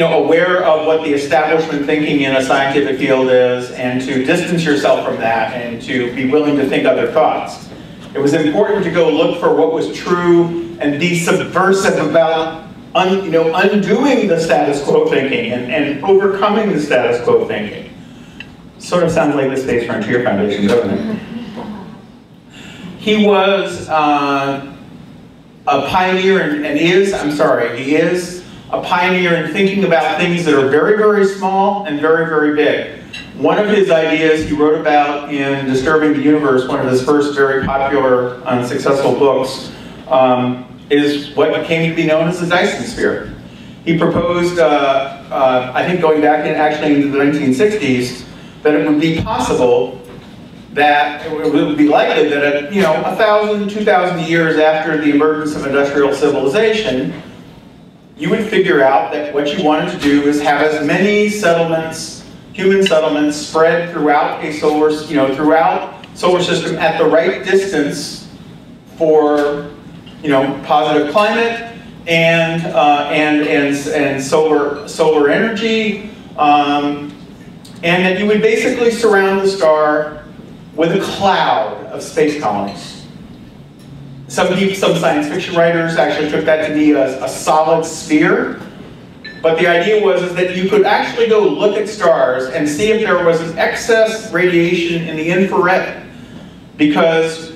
aware of what the establishment thinking in a scientific field is and to distance yourself from that and to be willing to think other thoughts. It was important to go look for what was true and be subversive about undoing the status quo thinking and overcoming the status quo thinking. Sort of sounds like the Space Frontier Foundation, doesn't it? He was a pioneer he is a pioneer in thinking about things that are very, very small and very, very big. One of his ideas he wrote about in Disturbing the Universe, one of his first very popular and successful books, is what came to be known as the Dyson sphere. He proposed, I think going back into the 1960s, that it would be possible that it would be likely that 1,000, 2,000 years after the emergence of industrial civilization, you would figure out that what you wanted to do is have as many settlements, human settlements, spread throughout a solar system at the right distance for positive climate and solar energy, and that you would basically surround the star with a cloud of space colonies. Some science fiction writers actually took that to be a solid sphere, but the idea was that you could actually go look at stars and see if there was an excess radiation in the infrared, because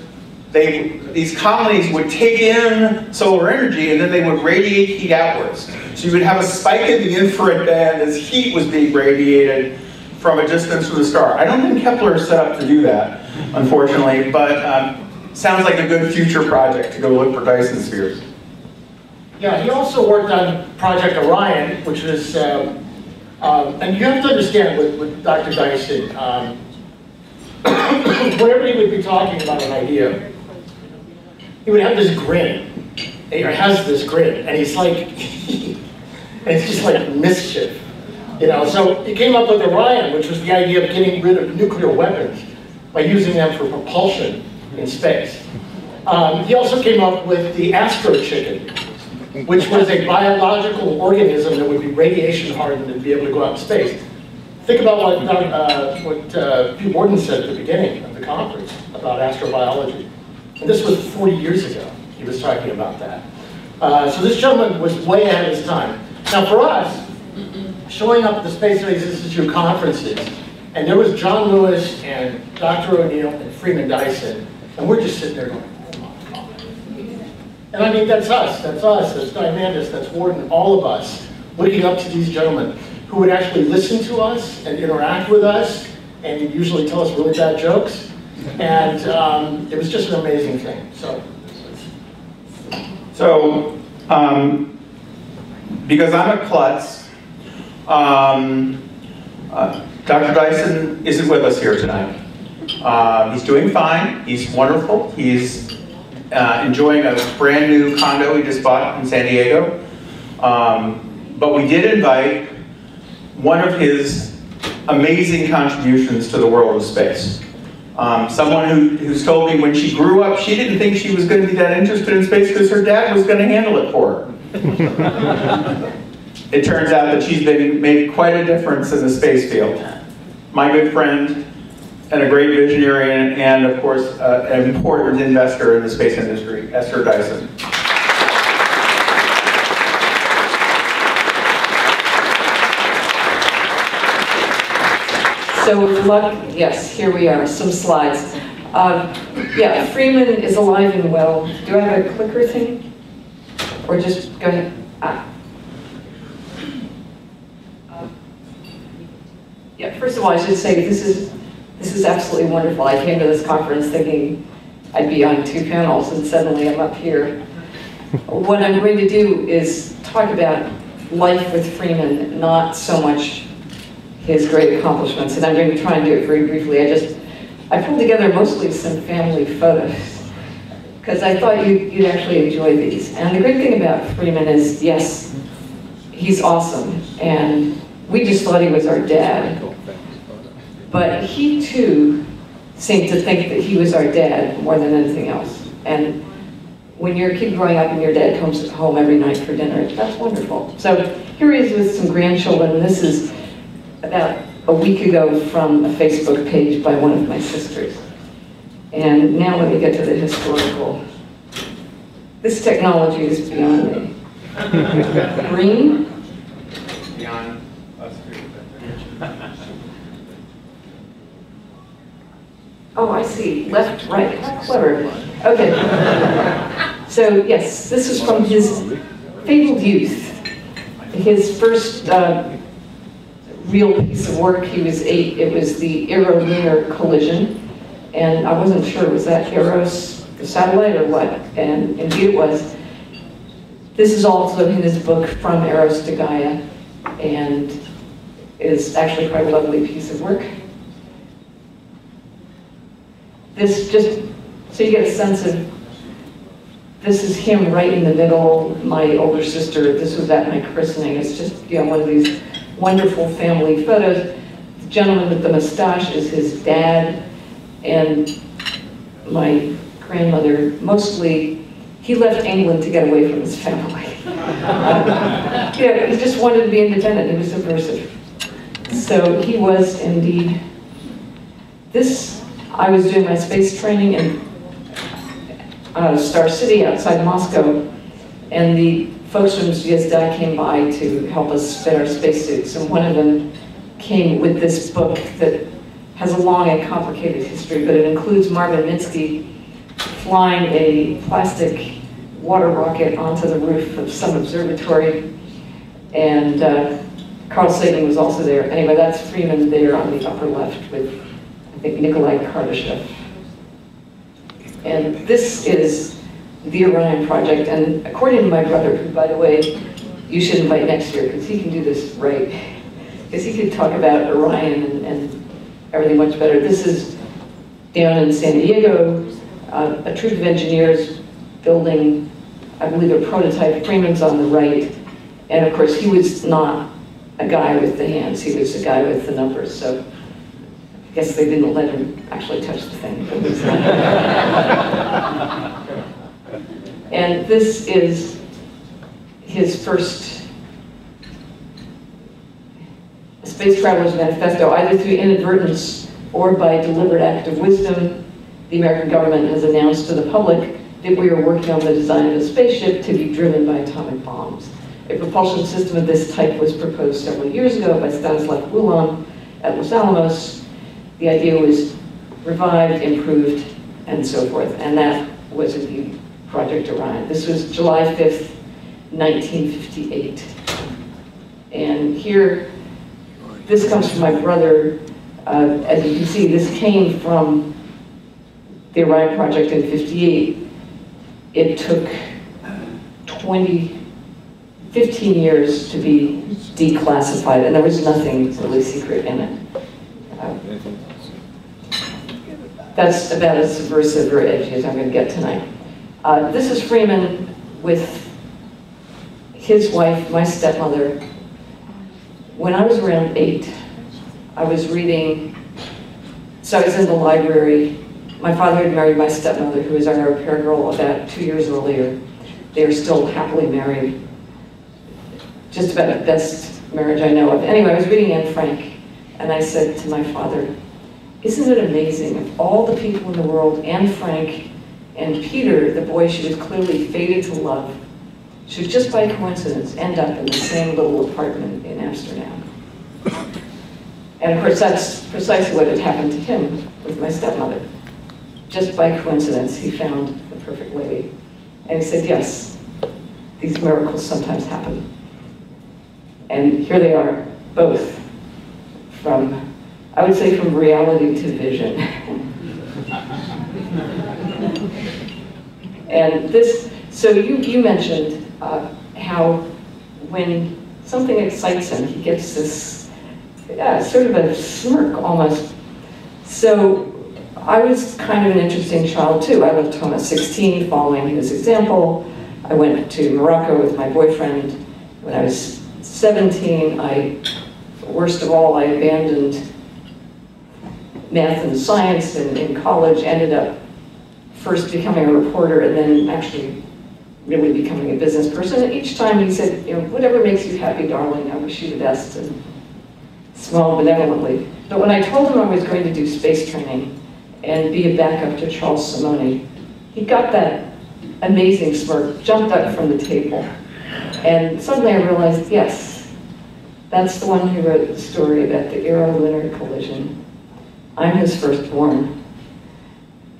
these colonies would take in solar energy and then they would radiate heat outwards. So you would have a spike in the infrared band as heat was being radiated from a distance from the star. I don't think Kepler is set up to do that, unfortunately, but sounds like a good future project to go look for Dyson spheres. Yeah, he also worked on Project Orion, which was, and you have to understand with Dr. Dyson, whenever he would be talking about an idea, he would have this grin, or has this grin, and he's like, and it's just like mischief. So he came up with Orion, which was the idea of getting rid of nuclear weapons by using them for propulsion in space. He also came up with the astro chicken, which was a biological organism that would be radiation hardened and be able to go out in space. Think about what Pete Worden said at the beginning of the conference about astrobiology. And this was 40 years ago he was talking about that. So this gentleman was way ahead of his time. Now for us, showing up at the Space Studies Institute conferences, and there was John Lewis and Dr. O'Neill and Freeman Dyson, and we're just sitting there going, oh my God. And I mean, that's us, that's Diamandis, that's Worden, all of us, looking up to these gentlemen who would actually listen to us and interact with us and usually tell us really bad jokes. And it was just an amazing thing. So because I'm a klutz, Dr. Dyson isn't with us here tonight. He's doing fine, he's wonderful, he's enjoying a brand new condo he just bought in San Diego. But we did invite one of his amazing contributions to the world of space. Someone who's told me when she grew up, she didn't think she was going to be that interested in space because her dad was going to handle it for her. It turns out that she's made quite a difference in the space field. My good friend and a great visionary and of course, an important investor in the space industry, Esther Dyson. So yes, here we are, some slides. Yeah, Freeman is alive and well. Do I have a clicker thing? Or just go ahead? Yeah, first of all, I should say this is absolutely wonderful. I came to this conference thinking I'd be on 2 panels, and suddenly I'm up here. What I'm going to do is talk about life with Freeman, not so much his great accomplishments, and I'm going to try and do it very briefly. I pulled together mostly some family photos, because I thought you'd actually enjoy these. And the great thing about Freeman is, yes, he's awesome, and we just thought he was our dad. But he too seemed to think that he was our dad more than anything else. And when you're a kid growing up and your dad comes home every night for dinner, that's wonderful. So here he is with some grandchildren. This is about a week ago from a Facebook page by one of my sisters. And now let me get to the historical. This technology is beyond me. Green? Beyond us too. Oh, I see. Left, right. How clever. Okay. So, yes, this is from his fabled youth. His first real piece of work, he was 8. It was the Aero-Lunar collision. And I wasn't sure, was that Eros, the satellite, or what? And indeed it was. This is also in his book, From Eros to Gaia, and is actually quite a lovely piece of work. This just, so you get a sense of, this is him right in the middle, my older sister, this was at my christening. It's just, you know, one of these wonderful family photos. The gentleman with the mustache is his dad, and my grandmother, mostly, he left England to get away from his family. Yeah, he just wanted to be independent, he was subversive. So he was indeed, I was doing my space training in Star City outside Moscow, and the folks from Zvezda came by to help us fit our spacesuits, and one of them came with this book that has a long and complicated history, but it includes Marvin Minsky flying a plastic water rocket onto the roof of some observatory, and Carl Sagan was also there. Anyway, that's Freeman there on the upper left with, I think, Nikolai Kardashev. And this is the Orion project, and according to my brother, who, by the way, you should invite next year, because he can do this right, because he could talk about Orion and everything much better. This is down in San Diego, a troop of engineers building, I believe, a prototype. Freeman's on the right, and of course, he was not a guy with the hands, he was a guy with the numbers, so I guess they didn't let him actually touch the thing. And this is his first Space Traveler's Manifesto. Either through inadvertence or by deliberate act of wisdom, the American government has announced to the public that we are working on the design of a spaceship to be driven by atomic bombs. A propulsion system of this type was proposed several years ago by Stanislav Ulam at Los Alamos. The idea was revived, improved, and so forth, and that was indeed Project Orion. This was July 5th, 1958. And here, this comes from my brother. As you can see, this came from the Orion project in '58. It took 15 years to be declassified, and there was nothing really secret in it. That's about as subversive or edgy as I'm going to get tonight. This is Freeman with his wife, my stepmother. When I was around 8, I was reading, so I was in the library. My father had married my stepmother, who was our au pair girl, about 2 years earlier. They are still happily married. Just about the best marriage I know of. Anyway, I was reading Anne Frank, and I said to my father, isn't it amazing, of all the people in the world, Anne Frank and Peter, the boy she was clearly fated to love, should just by coincidence end up in the same little apartment in Amsterdam. And of course, that's precisely what had happened to him with my stepmother. Just by coincidence, he found the perfect lady. And he said, yes, these miracles sometimes happen. And here they are, both from, I would say, from reality to vision. And this, so you mentioned how when something excites him, he gets this sort of a smirk almost. So I was kind of an interesting child too. I left home at 16 following his example. I went to Morocco with my boyfriend. When I was 17, worst of all, I abandoned math and science in college, ended up first becoming a reporter and then actually really becoming a business person. And each time he said, you know, whatever makes you happy, darling, I wish you the best, and smiled benevolently. But when I told him I was going to do space training and be a backup to Charles Simonyi, he got that amazing smirk, jumped up from the table. And suddenly I realized, yes, that's the one who wrote the story about the Aero-Lunar collision. I'm his firstborn.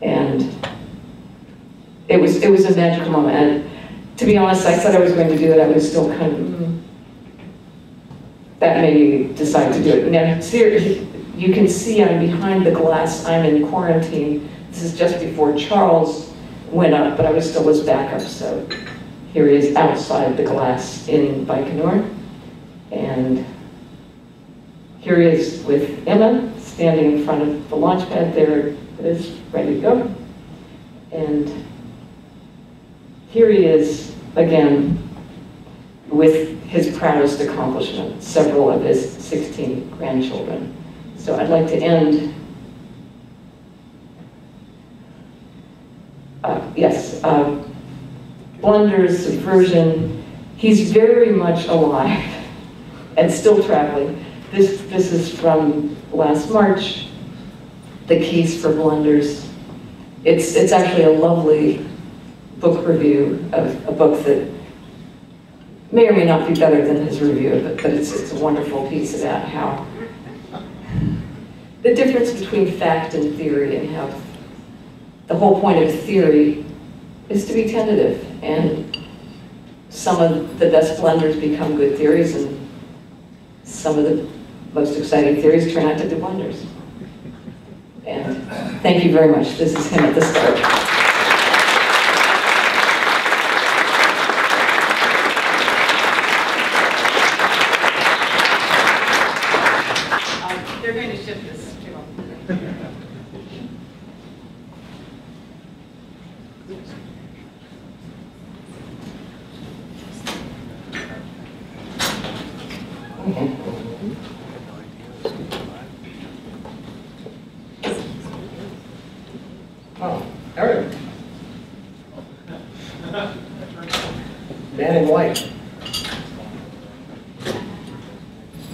And it was a magical moment. And to be honest, I said I was going to do it. I was still kind of, that made me decide to do it. Now, seriously, you can see I'm behind the glass. I'm in quarantine. This is just before Charles went up, but I was still his backup. So here he is outside the glass in Baikonur. And here he is with Emma standing in front of the launch pad. There it is, ready to go. And here he is again with his proudest accomplishment, several of his 16 grandchildren. So I'd like to end, blunders, subversion. He's very much alive and still traveling. This is from last March, The Case for Blunders. It's actually a lovely book review of a book that may or may not be better than his review of it, but it's a wonderful piece about how the difference between fact and theory, and how the whole point of theory is to be tentative, and some of the best blunders become good theories, and some of the most exciting theories turn out to be blunders. And thank you very much. This is him at the start. They're going to ship this to him. Oh, Eric. Man in white.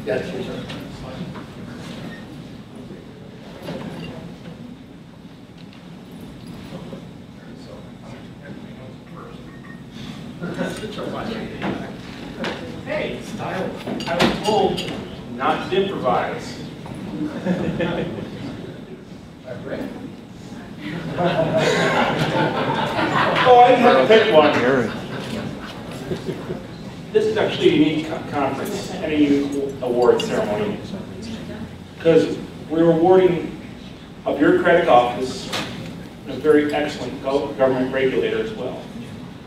Yes, sir. Hey, style. I was told not to improvise. Oh, I have to pick one here. This is actually a unique conference and a unique award ceremony, because we're awarding a bureaucratic office and a very excellent government regulator as well.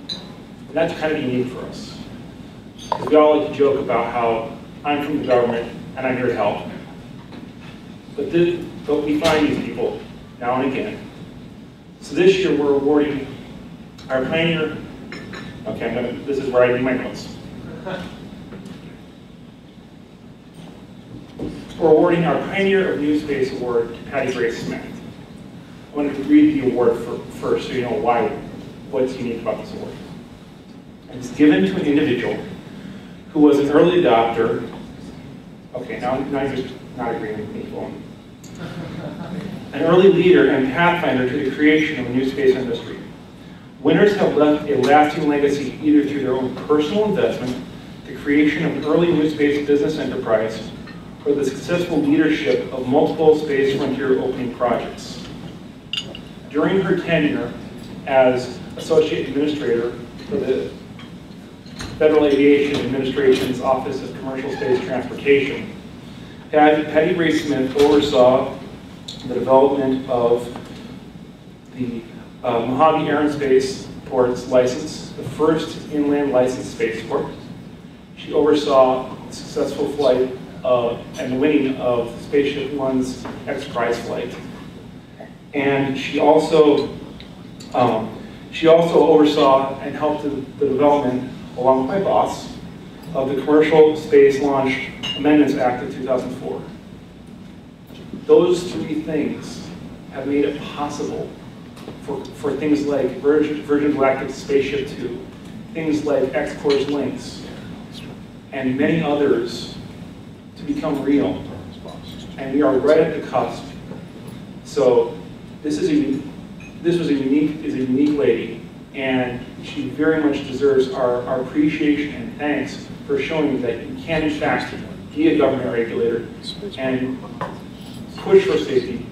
And that's kind of unique for us. Because we all like to joke about how I'm from the government and I'm here to help. But we find these people now and again. So this year we're awarding our pioneer, this is where I do my notes. We're awarding our Pioneer of NewSpace Award to Patty Grace Smith. I wanted to read the award first so you know what's unique about this award. It's given to an individual who was an early adopter. Okay, now you're just not agreeing with me. An early leader and pathfinder to the creation of a new space industry. Winners have left a lasting legacy either through their own personal investment, the creation of an early new space business enterprise, for the successful leadership of multiple space frontier opening projects. During her tenure as Associate Administrator for the Federal Aviation Administration's Office of Commercial Space Transportation, Patty Ray Smith oversaw the development of the Mojave Air and Space Port's license, the first inland licensed spaceport. She oversaw the successful flight and the winning of Spaceship One's X-Prize flight. And she also oversaw and helped the development, along with my boss, of the Commercial Space Launch Amendments Act of 2004. Those three things have made it possible for things like Virgin Galactic Spaceship 2, things like X-Course Lynx, and many others to become real. And we are right at the cusp. So this was a unique lady, and she very much deserves our appreciation and thanks for showing that you can in fact be a government regulator and push for safety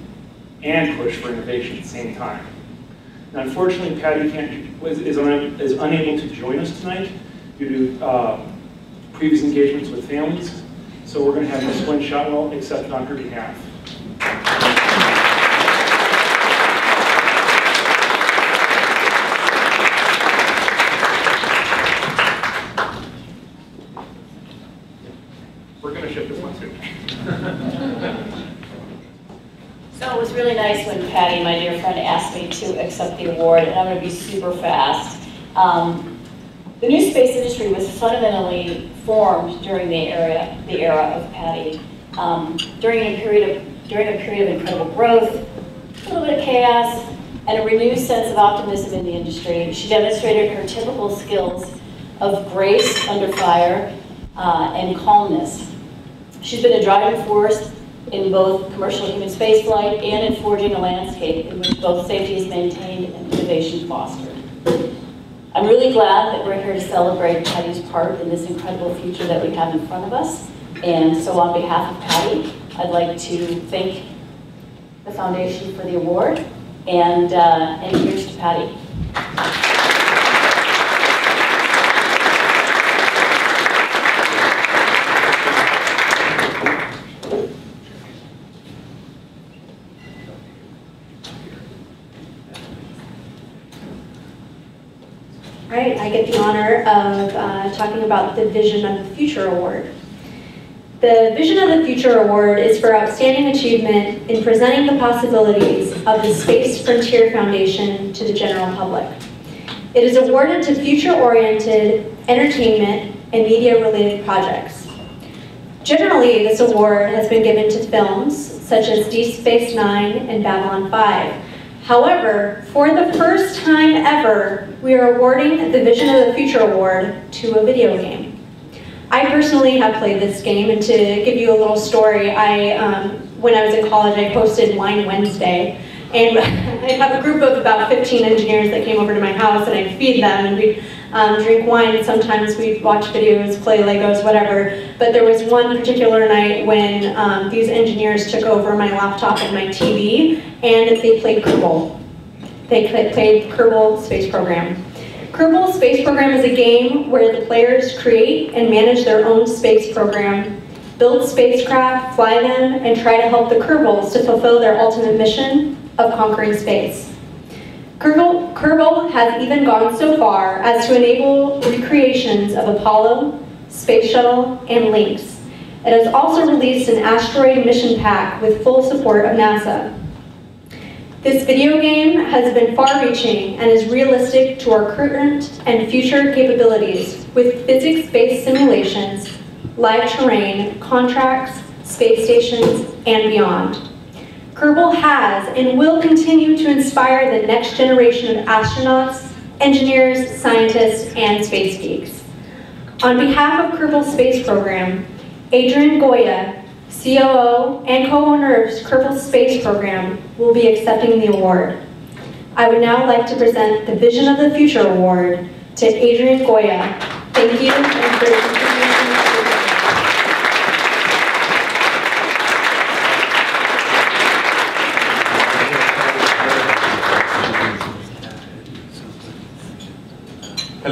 and push for innovation at the same time. Now, unfortunately, Patty is unable to join us tonight due to previous engagements with families, so we're going to have Ms. Gwen Shotwell accepted on her behalf. We're going to shift this one too. So it was really nice when Patty, my dear friend, asked me to accept the award, and I'm going to be super fast. The new space industry was fundamentally formed during the era of Patty. During a period of incredible growth, a little bit of chaos, and a renewed sense of optimism in the industry. She demonstrated her typical skills of grace under fire and calmness. She's been a driving force in both commercial human spaceflight and in forging a landscape in which both safety is maintained and innovation fostered. I'm really glad that we're here to celebrate Patty's part in this incredible future that we have in front of us. And so on behalf of Patty, I'd like to thank the Foundation for the award, and here's to Patty. All right, I get the honor of talking about the Vision of the Future Award. The Vision of the Future Award is for outstanding achievement in presenting the possibilities of the Space Frontier Foundation to the general public. It is awarded to future-oriented entertainment and media-related projects. Generally, this award has been given to films such as Deep Space Nine and Babylon 5. However, for the first time ever, we are awarding the Vision of the Future Award to a video game. I personally have played this game, and to give you a little story, when I was in college, I hosted Wine Wednesday, and I'd have a group of about 15 engineers that came over to my house, and I'd feed them, and we'd drink wine, and sometimes we'd watch videos, play Legos, whatever. But there was one particular night when these engineers took over my laptop and my TV, and they played Kerbal. They played Kerbal Space Program. Kerbal Space Program is a game where the players create and manage their own space program, build spacecraft, fly them, and try to help the Kerbals to fulfill their ultimate mission of conquering space. Kerbal has even gone so far as to enable recreations of Apollo, Space Shuttle, and Lynx. It has also released an asteroid mission pack with full support of NASA. This video game has been far-reaching and is realistic to our current and future capabilities with physics-based simulations, live terrain, contracts, space stations, and beyond. Kerbal has and will continue to inspire the next generation of astronauts, engineers, scientists, and space geeks. On behalf of Kerbal Space Program, Adrian Goya, COO and co-owner of Kerbal Space Program, will be accepting the award. I would now like to present the Vision of the Future Award to Adrian Goya. Thank you, and for your continued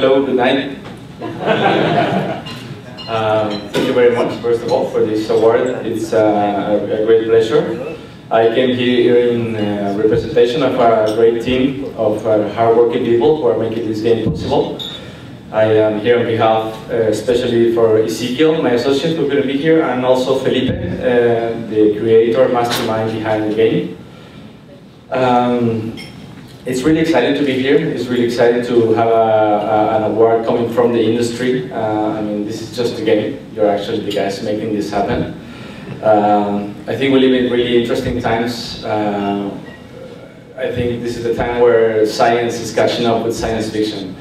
Hello, good night. Thank you very much, first of all, for this award. It's a great pleasure. I came here in representation of a great team of hardworking people who are making this game possible. I am here on behalf, especially for Ezekiel, my associate who couldn't be here, and also Felipe, the creator, mastermind behind the game. It's really exciting to be here. It's really exciting to have an award coming from the industry. I mean, this is just a game. You're actually the guys making this happen. I think we live in really interesting times. I think this is the time where science is catching up with science fiction.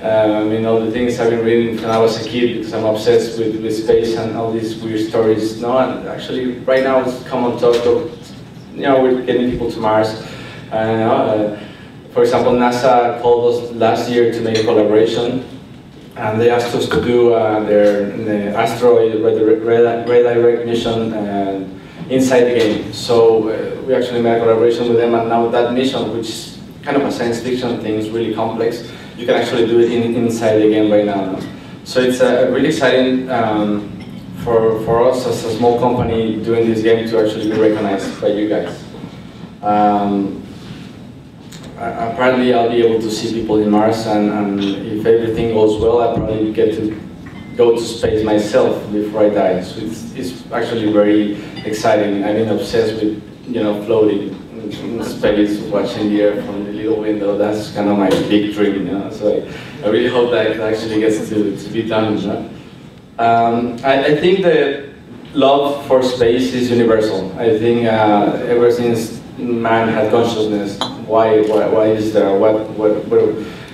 I mean, all the things I've been reading when I was a kid, because I'm obsessed with space and all these weird stories. No, and actually, right now it's common talk of, you know, we're getting people to Mars. For example, NASA called us last year to make a collaboration, and they asked us to do their asteroid redirect mission inside the game. So we actually made a collaboration with them, and now that mission, which is kind of a science fiction thing, is really complex. You can actually do it inside the game right now. So it's really exciting for us as a small company doing this game to actually be recognized by you guys. Apparently I'll be able to see people in Mars, and if everything goes well, I'll probably get to go to space myself before I die. So it's actually very exciting. I've been obsessed with, you know, floating in space, watching the Earth from the little window. That's kind of my big dream, you know. So I really hope that actually gets to be done. You know? I think the love for space is universal. I think ever since man had consciousness, why is there?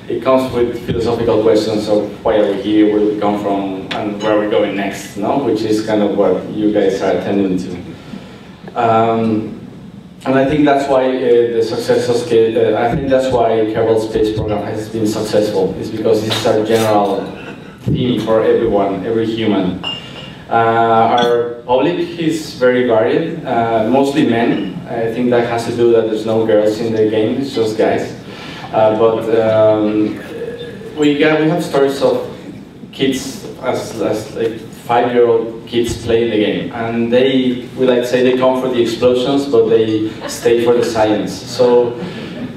It comes with philosophical questions of why are we here, where we come from, and where are we going next, no? Which is kind of what you guys are attending to. And I think that's why the success of I think that's why Kerbal Space Program has been successful. It's because it's our general theme for everyone, every human. Our public is very varied, mostly men. I think that has to do that there's no girls in the game, it's just guys. But we have stories of kids as like 5-year-old kids playing the game, and we like to say they come for the explosions, but they stay for the science. So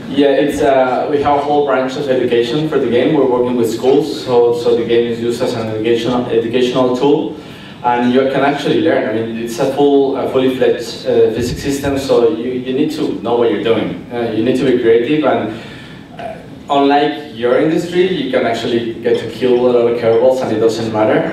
yeah, it's we have a whole branch of education for the game. We're working with schools, so the game is used as an educational tool. And you can actually learn. I mean, it's a fully fledged physics system, so you need to know what you're doing. You need to be creative, and unlike your industry, you can actually get to kill a lot of curveballs and it doesn't matter.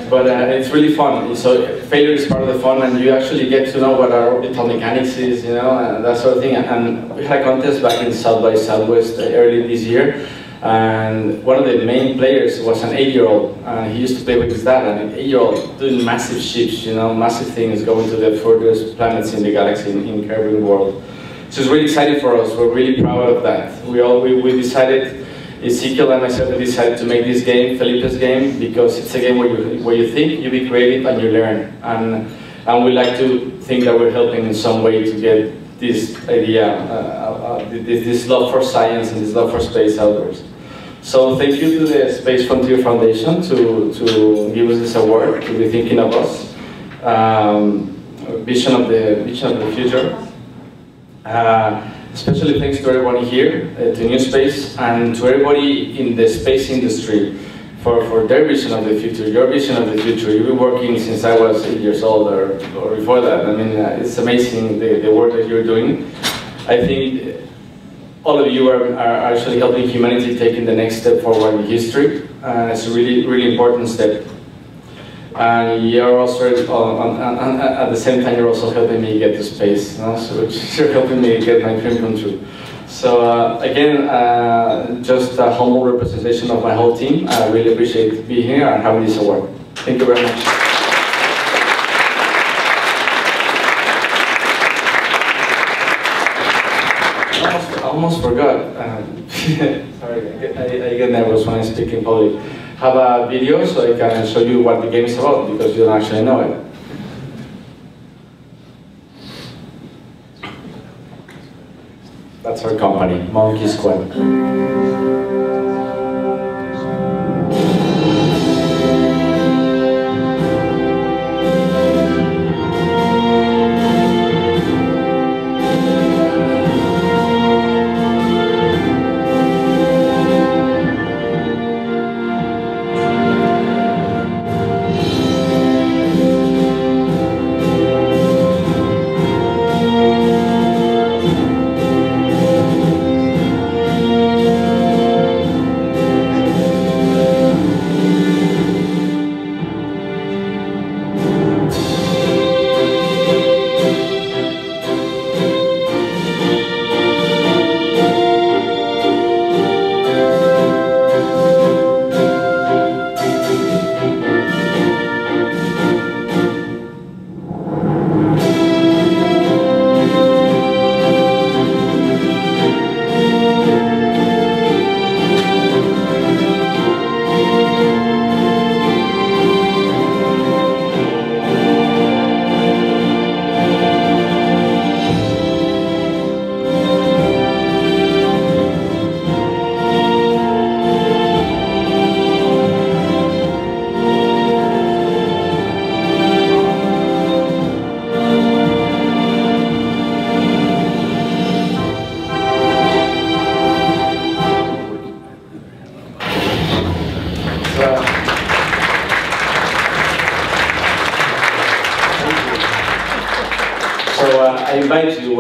But it's really fun. So failure is part of the fun, and you actually get to know what our orbital mechanics is, you know, and that sort of thing. And we had a contest back in South by Southwest early this year. And one of the main players was an 8-year-old, and he used to play with his dad, and an 8-year-old doing massive ships, you know, massive things, going to the furthest planets in the galaxy in Kerbal world. So it's really exciting for us. We're really proud of that. We decided, Ezekiel and myself, we decided to make this game, Felipe's game, because it's a game where you think, you be creative, and you learn. And we like to think that we're helping in some way to get this idea, this love for science and this love for space outdoors. So thank you to the Space Frontier Foundation to give us this award, to be thinking of us. Vision of the future. Especially thanks to everyone here, to NewSpace, and to everybody in the space industry for their vision of the future, your vision of the future. You've been working since I was 8 years old or before that. I mean, it's amazing the work that you're doing. I think all of you are actually helping humanity taking the next step forward in history. It's a really, really important step. And you're also, at the same time, you're also helping me get to space, no? So you're helping me get my dream come true. So again, just a humble representation of my whole team. I really appreciate being here and having this award. Thank you very much. I almost forgot. Sorry, I get nervous when I speak in public. Have a video so I can show you what the game is about, because you don't actually know it. That's our company, Monkey Squad.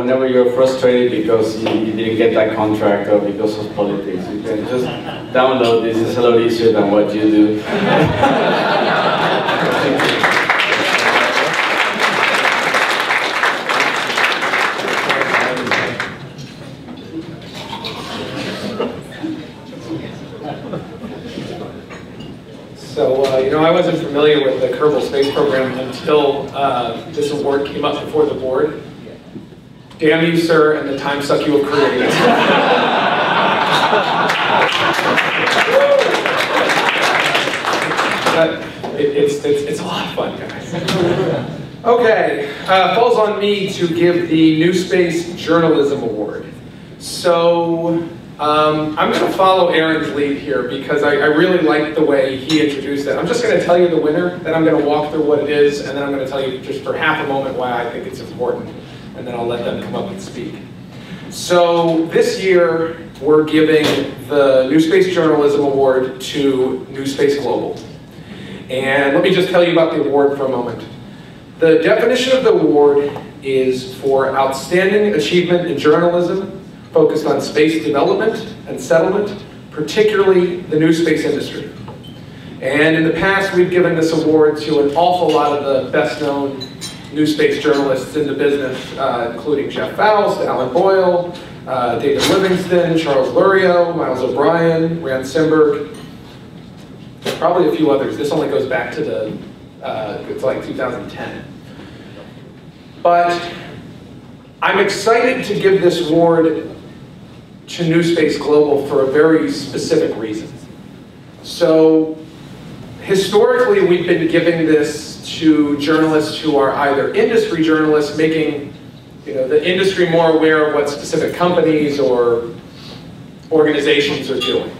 whenever you're frustrated because you didn't get that contract or because of politics, you can just download this. It's a lot easier than what you do. So, you know, I wasn't familiar with the Kerbal Space Program until this award came up before the board. Damn you, sir, and the time suck you have created. It's a lot of fun, guys. Okay, falls on me to give the NewSpace Journalism Award. So, I'm going to follow Aaron's lead here because I really like the way he introduced it. I'm just going to tell you the winner, then I'm going to walk through what it is, and then I'm going to tell you just for half a moment why I think it's important, and then I'll let them come up and speak. So this year, we're giving the NewSpace Journalism Award to NewSpace Global. And let me just tell you about the award for a moment. The definition of the award is for outstanding achievement in journalism focused on space development and settlement, particularly the new space industry. And in the past, we've given this award to an awful lot of the best-known new space journalists in the business, including Jeff Faust, Alan Boyle, David Livingston, Charles Lurio, Miles O'Brien, Rand Simberg, probably a few others. This only goes back to the, it's like 2010. But I'm excited to give this award to NewSpace Global for a very specific reason. So, historically, we've been giving this to journalists who are either industry journalists, making the industry more aware of what specific companies or organizations are doing.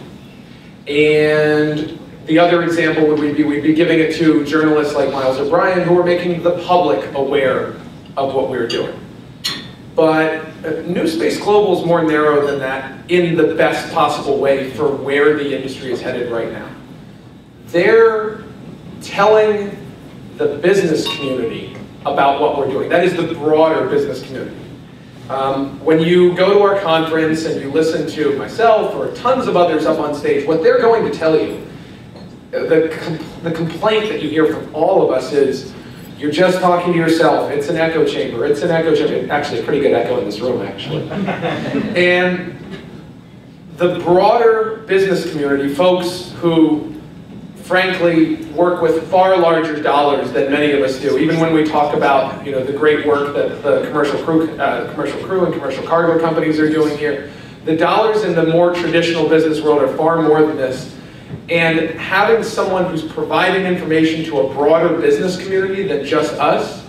And the other example would be we'd be giving it to journalists like Miles O'Brien, who are making the public aware of what we're doing. But NewSpace Global is more narrow than that in the best possible way for where the industry is headed right now. They're telling the business community about what we're doing. That is the broader business community. When you go to our conference and you listen to myself or tons of others up on stage, what they're going to tell you, the complaint that you hear from all of us is, you're just talking to yourself. It's an echo chamber. It's an echo chamber. Actually, a pretty good echo in this room, actually. And the broader business community, folks who, frankly, work with far larger dollars than many of us do, even when we talk about the great work that the commercial crew and commercial cargo companies are doing here, the dollars in the more traditional business world are far more than this. And having someone who's providing information to a broader business community than just us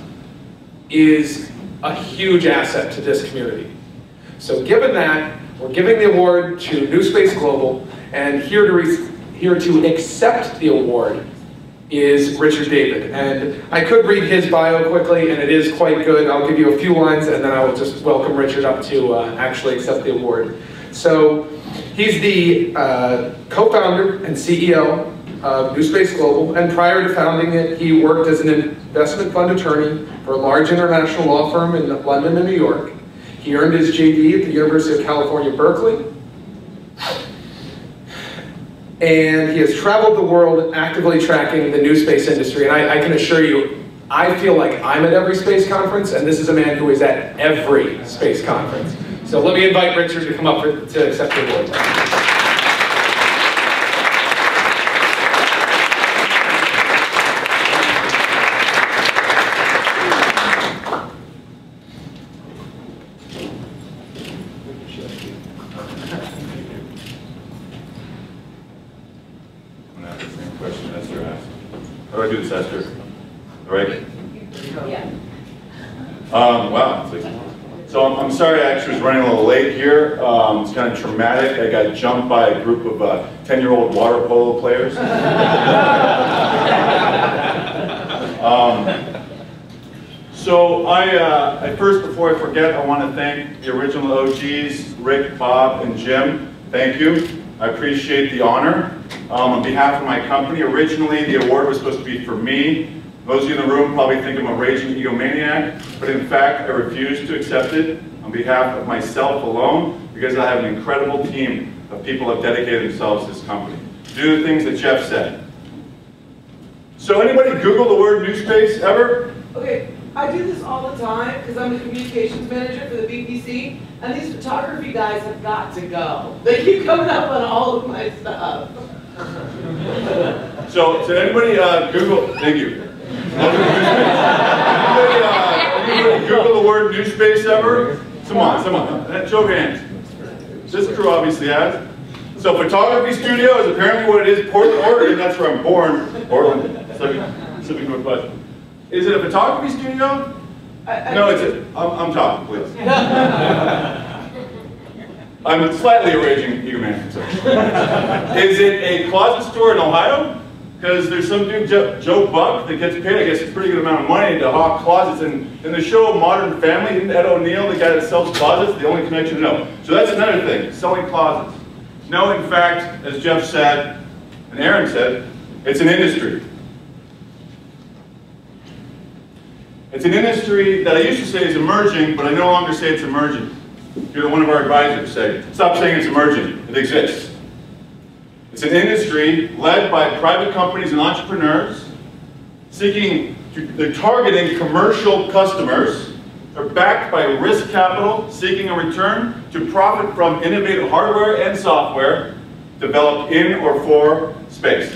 is a huge asset to this community. So given that, we're giving the award to NewSpace Global, and here to accept the award is Richard David. And I could read his bio quickly, and it is quite good. I'll give you a few lines, and then I will just welcome Richard up to actually accept the award. So, he's the co-founder and CEO of NewSpace Global, and prior to founding it, he worked as an investment fund attorney for a large international law firm in London and New York. He earned his JD at the University of California, Berkeley. And he has traveled the world actively tracking the new space industry, and I can assure you, I feel like I'm at every space conference, and this is a man who is at every space conference. So let me invite Richard to come up to accept the award. I'm going to ask the same question Esther asked. How do I do this, Esther? All right? Yeah. Wow. So I'm sorry I actually was running a little late here. It's kind of traumatic. I got jumped by a group of 10-year-old water polo players. So I first, before I forget, I want to thank the original OGs, Rick, Bob, and Jim. Thank you. I appreciate the honor. On behalf of my company, originally the award was supposed to be for me. Those of you in the room probably think I'm a raging egomaniac, but in fact, I refuse to accept it. I'm on behalf of myself alone, because I have an incredible team of people who have dedicated themselves to this company. Do the things that Jeff said. So anybody Google the word NewSpace ever? Okay, I do this all the time because I'm the communications manager for the BPC, and these photography guys have got to go. They keep coming up on all of my stuff. So did anybody Google, thank you. Anybody Google the word NewSpace ever? Come on, show of hands. This crew obviously has. So photography studio is apparently what it is. Portland, Oregon, that's where I'm born. Portland, Pacific Northwest. Is it a photography studio? No, it's a, I'm talking, please. I'm slightly a raging egomaniac. Is it a closet store in Ohio? Because there's some dude, Joe Buck, that gets paid, I guess, a pretty good amount of money to hawk closets. And in the show Modern Family, isn't Ed O'Neill the guy that sells closets? The only connection? No. So that's another thing, selling closets. No, in fact, as Jeff said, and Aaron said, it's an industry. It's an industry that I used to say is emerging, but I no longer say it's emerging. You're one of our advisors say, stop saying it's emerging, it exists. It's an industry led by private companies and entrepreneurs they're targeting commercial customers. They're backed by risk capital, seeking a return to profit from innovative hardware and software developed in or for space.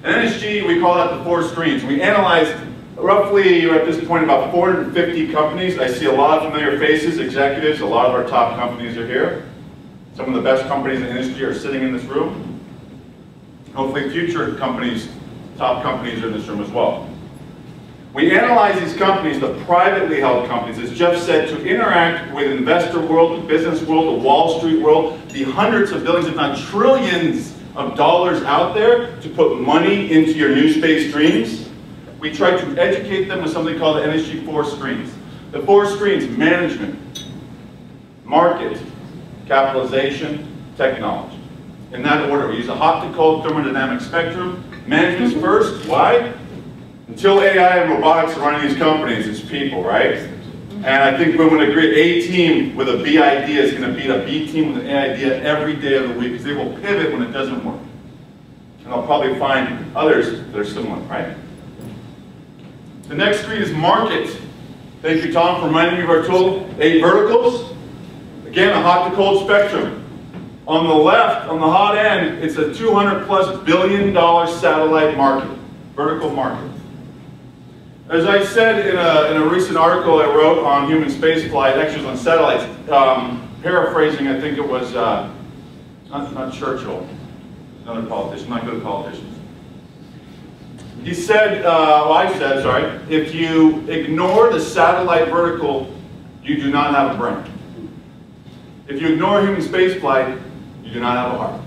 In NSG, we call that the 4 screens. We analyzed roughly, at this point, about 450 companies. I see a lot of familiar faces, executives. A lot of our top companies are here. Some of the best companies in the industry are sitting in this room. Hopefully future companies, top companies are in this room as well. We analyze these companies, the privately held companies, as Jeff said, to interact with investor world, the business world, the Wall Street world, the hundreds of billions, if not trillions of dollars out there to put money into your NewSpace dreams. We try to educate them with something called the NSG 4 screens. The 4 screens: management, market, capitalization, technology. In that order, we use a hot to cold thermodynamic spectrum. Management's first. Why? Until AI and robotics are running these companies, it's people, right? And I think we would agree A team with a B idea is going to beat a B team with an A idea every day of the week, because they will pivot when it doesn't work. And I'll probably find others that are similar, right? The next screen is market. Thank you, Tom, for reminding me of our tool. 8 verticals. Again, a hot to cold spectrum. On the left, on the hot end, it's a $200+ billion satellite market, vertical market. As I said in a recent article I wrote on human spaceflight, actually it was on satellites, paraphrasing, I think it was, not Churchill, another politician, not good politicians. He said, I said, sorry, if you ignore the satellite vertical, you do not have a brain. If you ignore human spaceflight, you do not have a heart.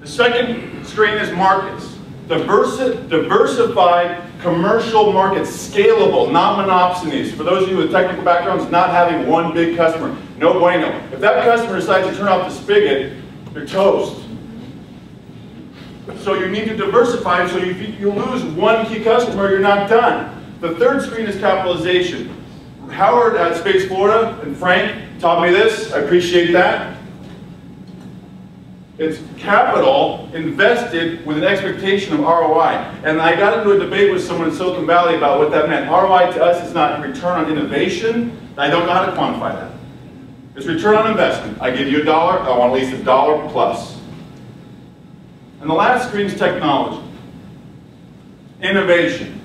The second screen is markets. Diversified commercial markets, scalable, not monopsonies. For those of you with technical backgrounds, not having one big customer, no bueno. If that customer decides to turn off the spigot, you're toast. So you need to diversify, so if you lose one key customer, you're not done. The third screen is capitalization. Howard at Space Florida and Frank taught me this. I appreciate that. It's capital invested with an expectation of ROI. And I got into a debate with someone in Silicon Valley about what that meant. ROI to us is not return on innovation. I don't know how to quantify that. It's return on investment. I give you $1, I want at least $1 plus. And the last screen is technology. Innovation.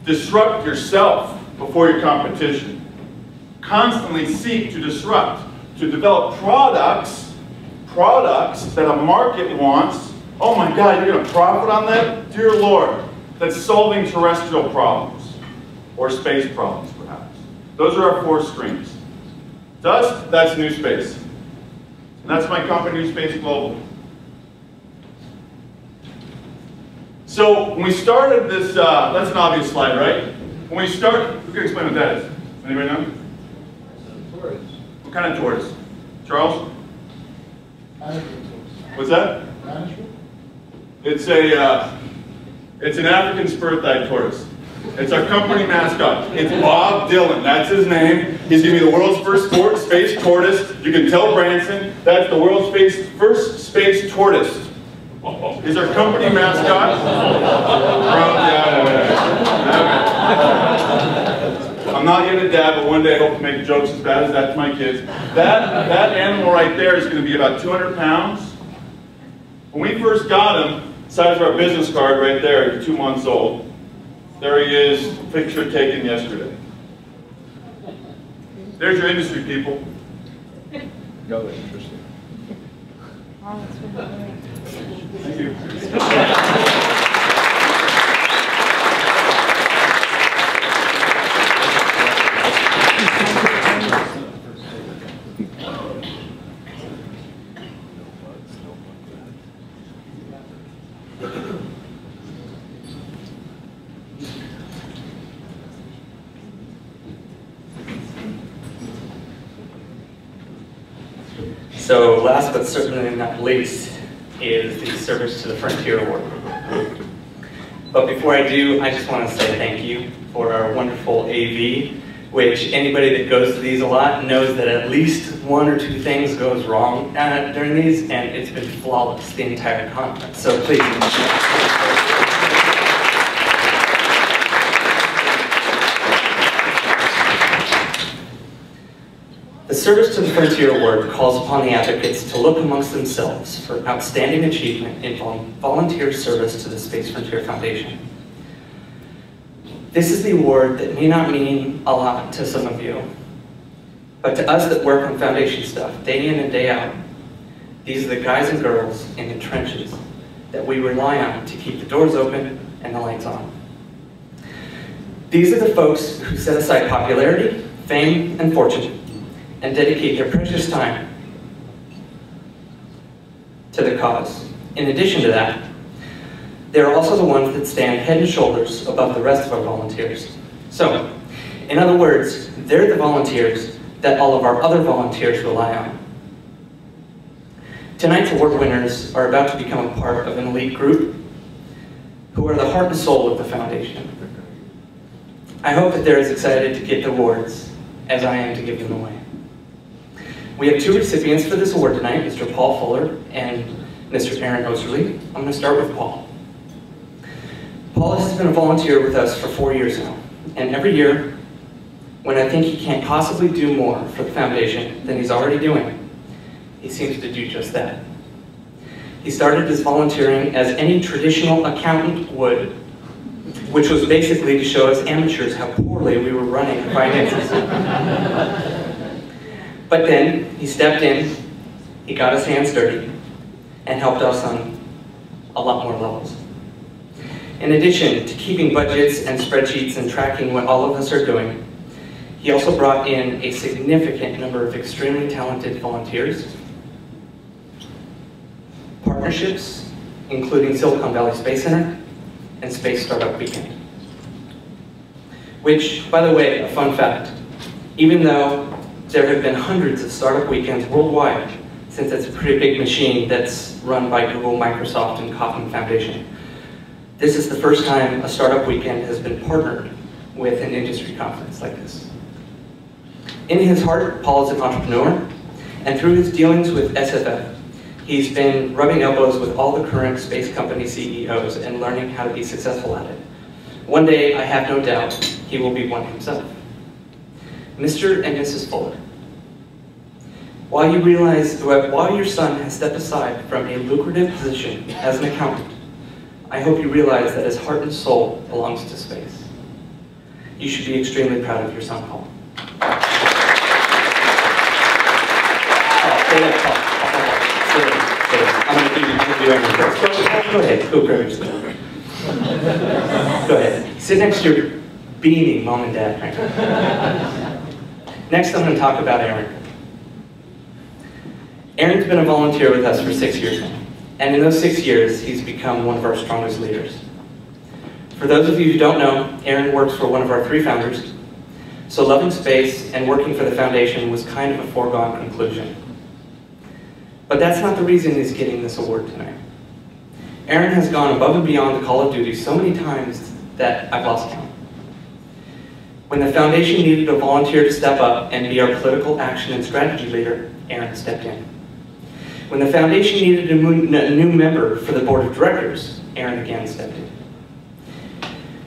Disrupt yourself before your competition. Constantly seek to disrupt, to develop products that a market wants. Oh my God, you're going to profit on that? Dear Lord, that's solving terrestrial problems or space problems, perhaps. Those are our 4 screens. To us, that's NewSpace. And that's my company, NewSpace Global. So when we started this, that's an obvious slide, right? When we started, who can explain what that is? Anybody know? Tortoise. What kind of tortoise? Charles? Management. What's that? Management. It's a, It's an African spur-thighed tortoise. It's our company mascot. It's Bob Dylan. That's his name. He's going to be the world's first space tortoise. You can tell Branson that's the world's first space tortoise. He's our company mascot. I'm not yet a dad, but one day I hope to make jokes as bad as that to my kids. That animal right there is going to be about 200 pounds. When we first got him, size of our business card right there, 2 months old. There he is, picture taken yesterday. There's your industry, people. No, that's interesting. Thank you. So last but certainly not least is the Service to the Frontier Award. But before I do, I just want to say thank you for our wonderful AV, which anybody that goes to these a lot knows that at least 1 or 2 things goes wrong during these, and it's been flawless the entire conference. So please. The Service to the Frontier Award calls upon the advocates to look amongst themselves for outstanding achievement in volunteer service to the Space Frontier Foundation. This is the award that may not mean a lot to some of you, but to us that work on Foundation stuff day in and day out, these are the guys and girls in the trenches that we rely on to keep the doors open and the lights on. These are the folks who set aside popularity, fame, and fortune and dedicate their precious time to the cause. In addition to that, they're also the ones that stand head and shoulders above the rest of our volunteers. So, in other words, they're the volunteers that all of our other volunteers rely on. Tonight's award winners are about to become a part of an elite group who are the heart and soul of the foundation. I hope that they're as excited to get the awards as I am to give them away. We have 2 recipients for this award tonight, Mr. Paul Fuller and Mr. Aaron Osterly. I'm going to start with Paul. Paul has been a volunteer with us for 4 years now, and every year, when I think he can't possibly do more for the foundation than he's already doing, he seems to do just that. He started his volunteering as any traditional accountant would, which was basically to show us amateurs how poorly we were running finances. But then he stepped in, he got his hands dirty, and helped us on a lot more levels. In addition to keeping budgets and spreadsheets and tracking what all of us are doing, he also brought in a significant number of extremely talented volunteers, partnerships, including Silicon Valley Space Center and Space Startup Weekend. Which, by the way, a fun fact, even though there have been hundreds of startup weekends worldwide, since it's a pretty big machine that's run by Google, Microsoft, and Kauffman Foundation. This is the first time a startup weekend has been partnered with an industry conference like this. In his heart, Paul is an entrepreneur, and through his dealings with SFF, he's been rubbing elbows with all the current space company CEOs and learning how to be successful at it. One day, I have no doubt, he will be one himself. Mr. and Mrs. Fuller, while your son has stepped aside from a lucrative position as an accountant, I hope you realize that his heart and soul belongs to space. You should be extremely proud of your son, Paul. I'm going to do everything first. Go ahead. Go grab your son. Go ahead. Sit next to your beaming mom and dad right now. Next, I'm going to talk about Aaron. Aaron's been a volunteer with us for 6 years now, and in those 6 years, he's become one of our strongest leaders. For those of you who don't know, Aaron works for one of our 3 founders, so loving space and working for the foundation was kind of a foregone conclusion. But that's not the reason he's getting this award tonight. Aaron has gone above and beyond the call of duty so many times that I've lost count. When the foundation needed a volunteer to step up and be our political action and strategy leader, Aaron stepped in. When the foundation needed a new member for the board of directors, Aaron again stepped in.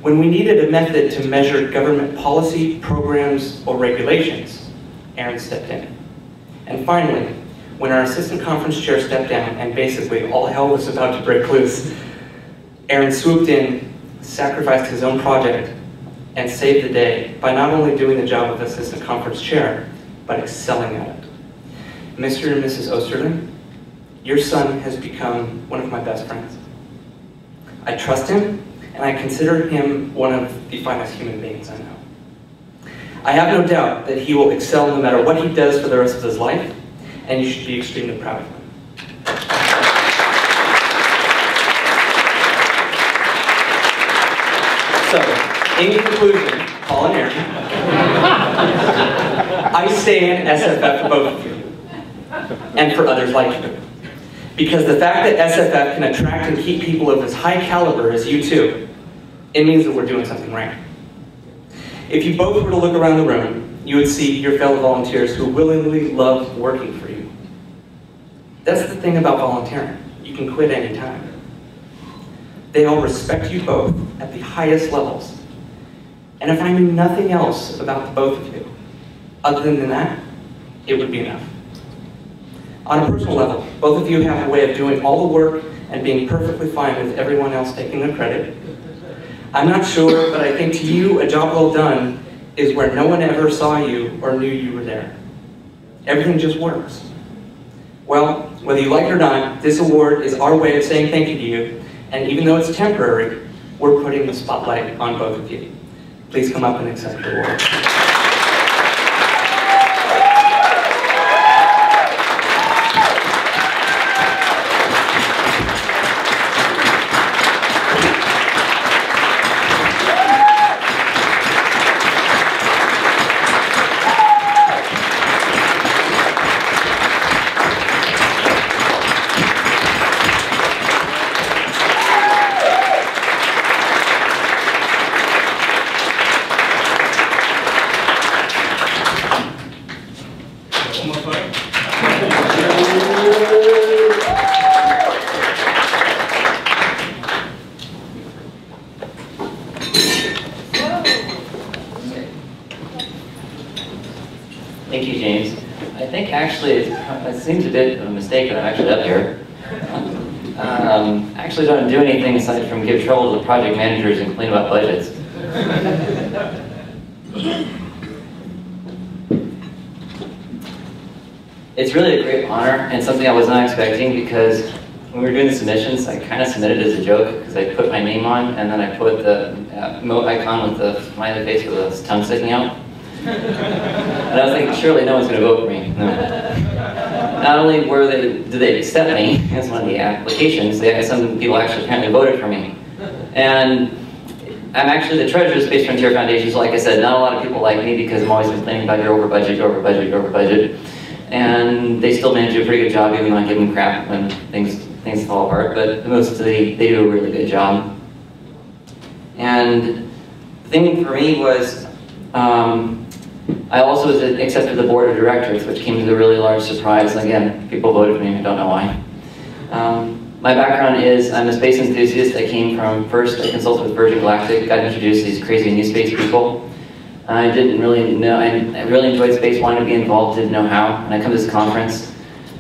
When we needed a method to measure government policy, programs, or regulations, Aaron stepped in. And finally, when our assistant conference chair stepped down and basically all hell was about to break loose, Aaron swooped in, sacrificed his own project, and saved the day by not only doing the job of assistant conference chair, but excelling at it. Mr. and Mrs. Osterling, your son has become one of my best friends. I trust him, and I consider him one of the finest human beings I know. I have no doubt that he will excel no matter what he does for the rest of his life, and you should be extremely proud of him. So, in conclusion, Paul and Aaron, I stand SFF for both of you, and for others like you. Because the fact that SFF can attract and keep people of as high caliber as you two, it means that we're doing something right. If you both were to look around the room, you would see your fellow volunteers who willingly love working for you. That's the thing about volunteering. You can quit any time. They all respect you both at the highest levels. And if I knew nothing else about the both of you, other than that, it would be enough. On a personal level, both of you have a way of doing all the work and being perfectly fine with everyone else taking the credit. I'm not sure, but I think to you, a job well done is where no one ever saw you or knew you were there. Everything just works. Well, whether you like it or not, this award is our way of saying thank you to you, and even though it's temporary, we're putting the spotlight on both of you. Please come up and accept the award. Thank you, James. I think actually it seems a bit of a mistake that I'm actually up here. I actually don't do anything aside from give trouble to the project managers and clean up budgets. It's really a great honor and something I was not expecting, because when we were doing the submissions, I kind of submitted as a joke because I put my name on and then I put the emote icon with the smiley face with the tongue sticking out. And I was thinking, surely no one's going to vote for me. No. Not only did they accept me as one of the applications, some people actually apparently voted for me. And I'm actually the treasurer of the Space Frontier Foundation, so like I said, not a lot of people like me because I'm always complaining about you're over budget, you're over budget, you're over budget. And they still manage a pretty good job, even though I give them crap when things fall apart, but they do a really good job. And the thing for me was, I also was accepted to the board of directors, which came as a really large surprise. Again, people voted for me, I don't know why. My background is, I'm a space enthusiast. I came from, first I consulted with Virgin Galactic, got introduced to these crazy NewSpace people. I didn't really know, I really enjoyed space, wanted to be involved, didn't know how, and I come to this conference,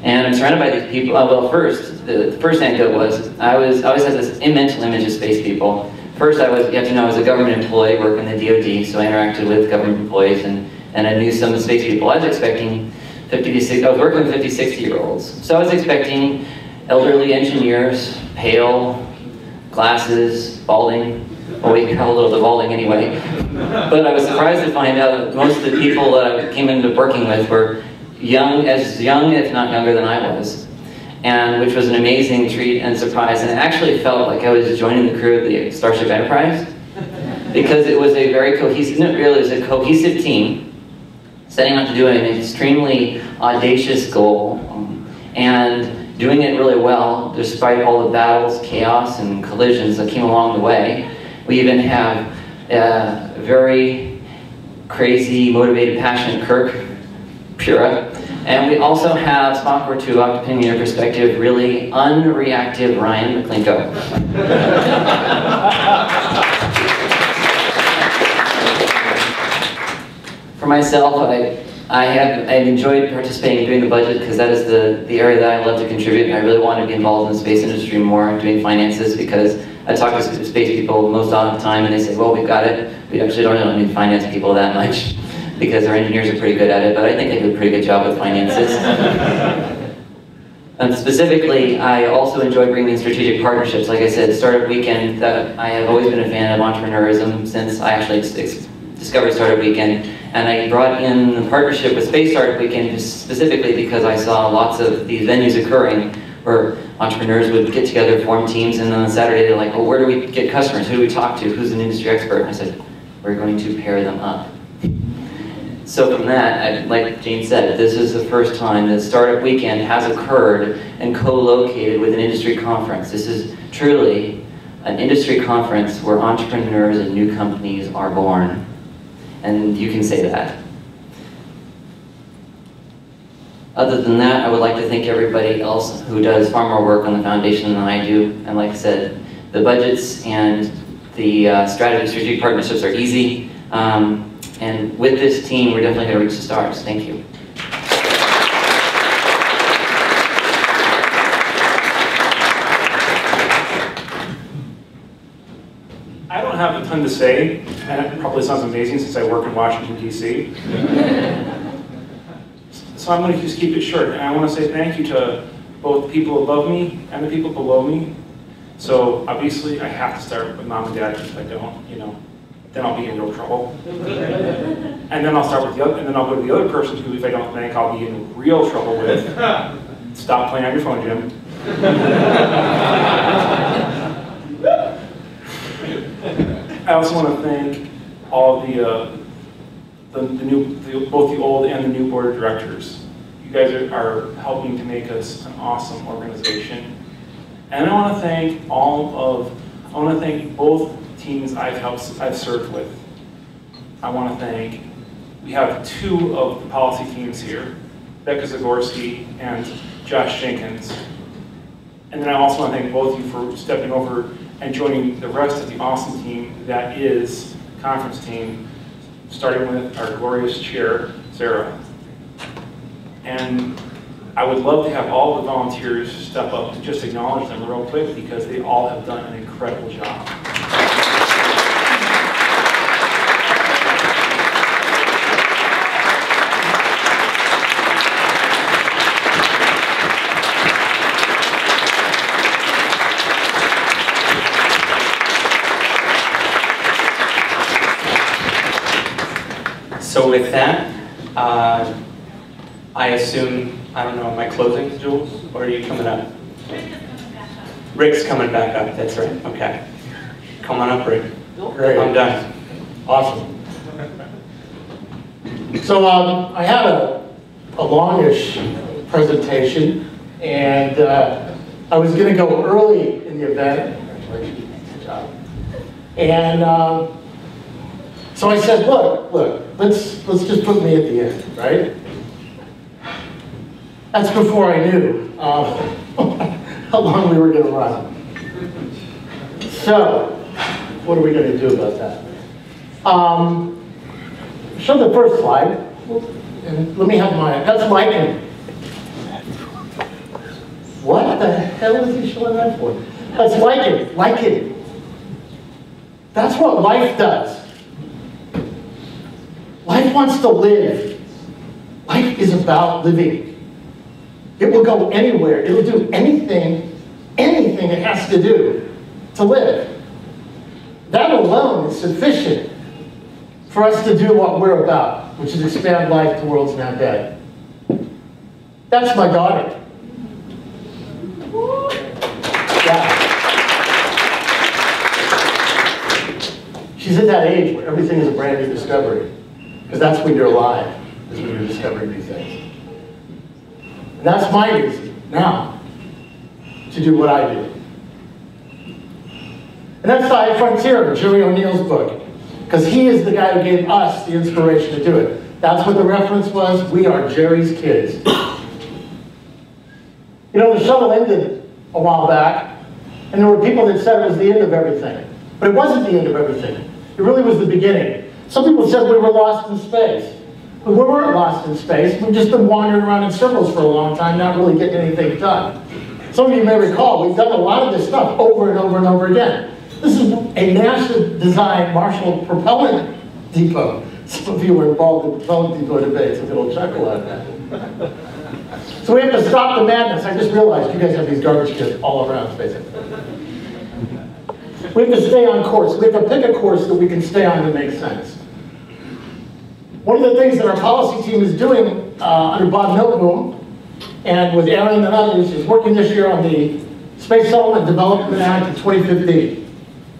and I'm surrounded by these people. Well, first, the first anecdote was, I always had this mental image of space people. First, you have to know, I was a government employee working in the DoD, so I interacted with government employees, and I knew some of the space people. I was expecting 50 to 60, I was working with 50, 60-year-olds. So I was expecting elderly engineers, pale, glasses, balding. Well, we call it the balding anyway. But I was surprised to find out that most of the people that I came into working with were young, if not younger than I was. And which was an amazing treat and surprise. And it actually felt like I was joining the crew of the Starship Enterprise, because it was a very cohesive, it was a cohesive team setting out to do an extremely audacious goal. And doing it really well, despite all the battles, chaos, and collisions that came along the way. We even have a very crazy, motivated, passionate Kirk Pura. And we also have, Spock or two, depending on your perspective, really unreactive Ryan McClinko. For myself, I've enjoyed participating in doing the budget because that is the area that I love to contribute, and I really want to be involved in the space industry more, doing finances, because I talk to space people most of the time and they say, well, we've got it. We actually don't really need finance people that much because our engineers are pretty good at it, but I think they do a pretty good job with finances. Specifically, I also enjoy bringing in strategic partnerships. Like I said, Startup Weekend, I have always been a fan of entrepreneurism since I actually discovered Startup Weekend. And I brought in a partnership with Space Startup Weekend specifically because I saw lots of these venues occurring where entrepreneurs would get together, form teams, and then on Saturday they're like, well, where do we get customers? Who do we talk to? Who's an industry expert? And I said, we're going to pair them up. So from that, like Jane said, this is the first time that Startup Weekend has occurred and co-located with an industry conference. This is truly an industry conference where entrepreneurs and new companies are born. And you can say that. Other than that, I would like to thank everybody else who does far more work on the foundation than I do. And like I said, the budgets and the strategic partnerships are easy. And with this team, we're definitely going to reach the stars. Thank you. I don't have a ton to say, and it probably sounds amazing since I work in Washington, D.C. So I'm going to just keep it short, and I want to say thank you to both the people above me and the people below me. So obviously, I have to start with Mom and Dad, because if I don't, then I'll be in real trouble. And then I'll start with the other, and then I'll go to the other person who, if I don't thank, I'll be in real trouble with. Stop playing on your phone, Jim. I also want to thank all both the old and the new board of directors. You guys are helping to make us an awesome organization. And I want to thank both teams I've served with. I want to thank, we have two of the policy teams here, Becca Zagorski and Josh Jenkins. And then I also want to thank both of you for stepping over and joining the rest of the awesome team that is the conference team, starting with our glorious chair, Sarah. And I would love to have all the volunteers step up to just acknowledge them real quick because they all have done an incredible job. So with that, I assume, I don't know, am I closing, Jules? Or are you coming up? Rick's coming back up, that's right, okay. Come on up, Rick. Great. I'm done. Awesome. So I had a longish presentation, and I was going to go early in the event. Good job. And so I said, look, let's just put me at the end, right? That's before I knew how long we were going to run. So, what are we going to do about that? Show the first slide. And let me have that's Mike. What the hell is he showing that for? That's like it. That's what life does. Life wants to live. Life is about living. It will go anywhere. It will do anything it has to do to live. That alone is sufficient for us to do what we're about, which is expand life to worlds now dead. That's my daughter. Yeah. She's at that age where everything is a brand new discovery. Because that's when you're alive, is when you're discovering new things. And that's my reason now to do what I do. And that's Side Frontier, Jerry O'Neill's book, because he is the guy who gave us the inspiration to do it. That's what the reference was. We are Jerry's kids. You know, the shuttle ended a while back, and there were people that said it was the end of everything. But it wasn't the end of everything. It really was the beginning. Some people said we were lost in space. But we weren't lost in space. We've just been wandering around in circles for a long time, not really getting anything done. Some of you may recall, we've done a lot of this stuff over and over and over again. This is a NASA-designed Marshall propellant depot. Some of you were involved in propellant depot debates, a little chuckle at that. So we have to stop the madness. I just realized you guys have these garbage cans all around space. We have to stay on course. We have to pick a course that we can stay on that makes sense. One of the things that our policy team is doing under Bob Miltboom and with Aaron and others is working this year on the Space Settlement Development Act of 2015.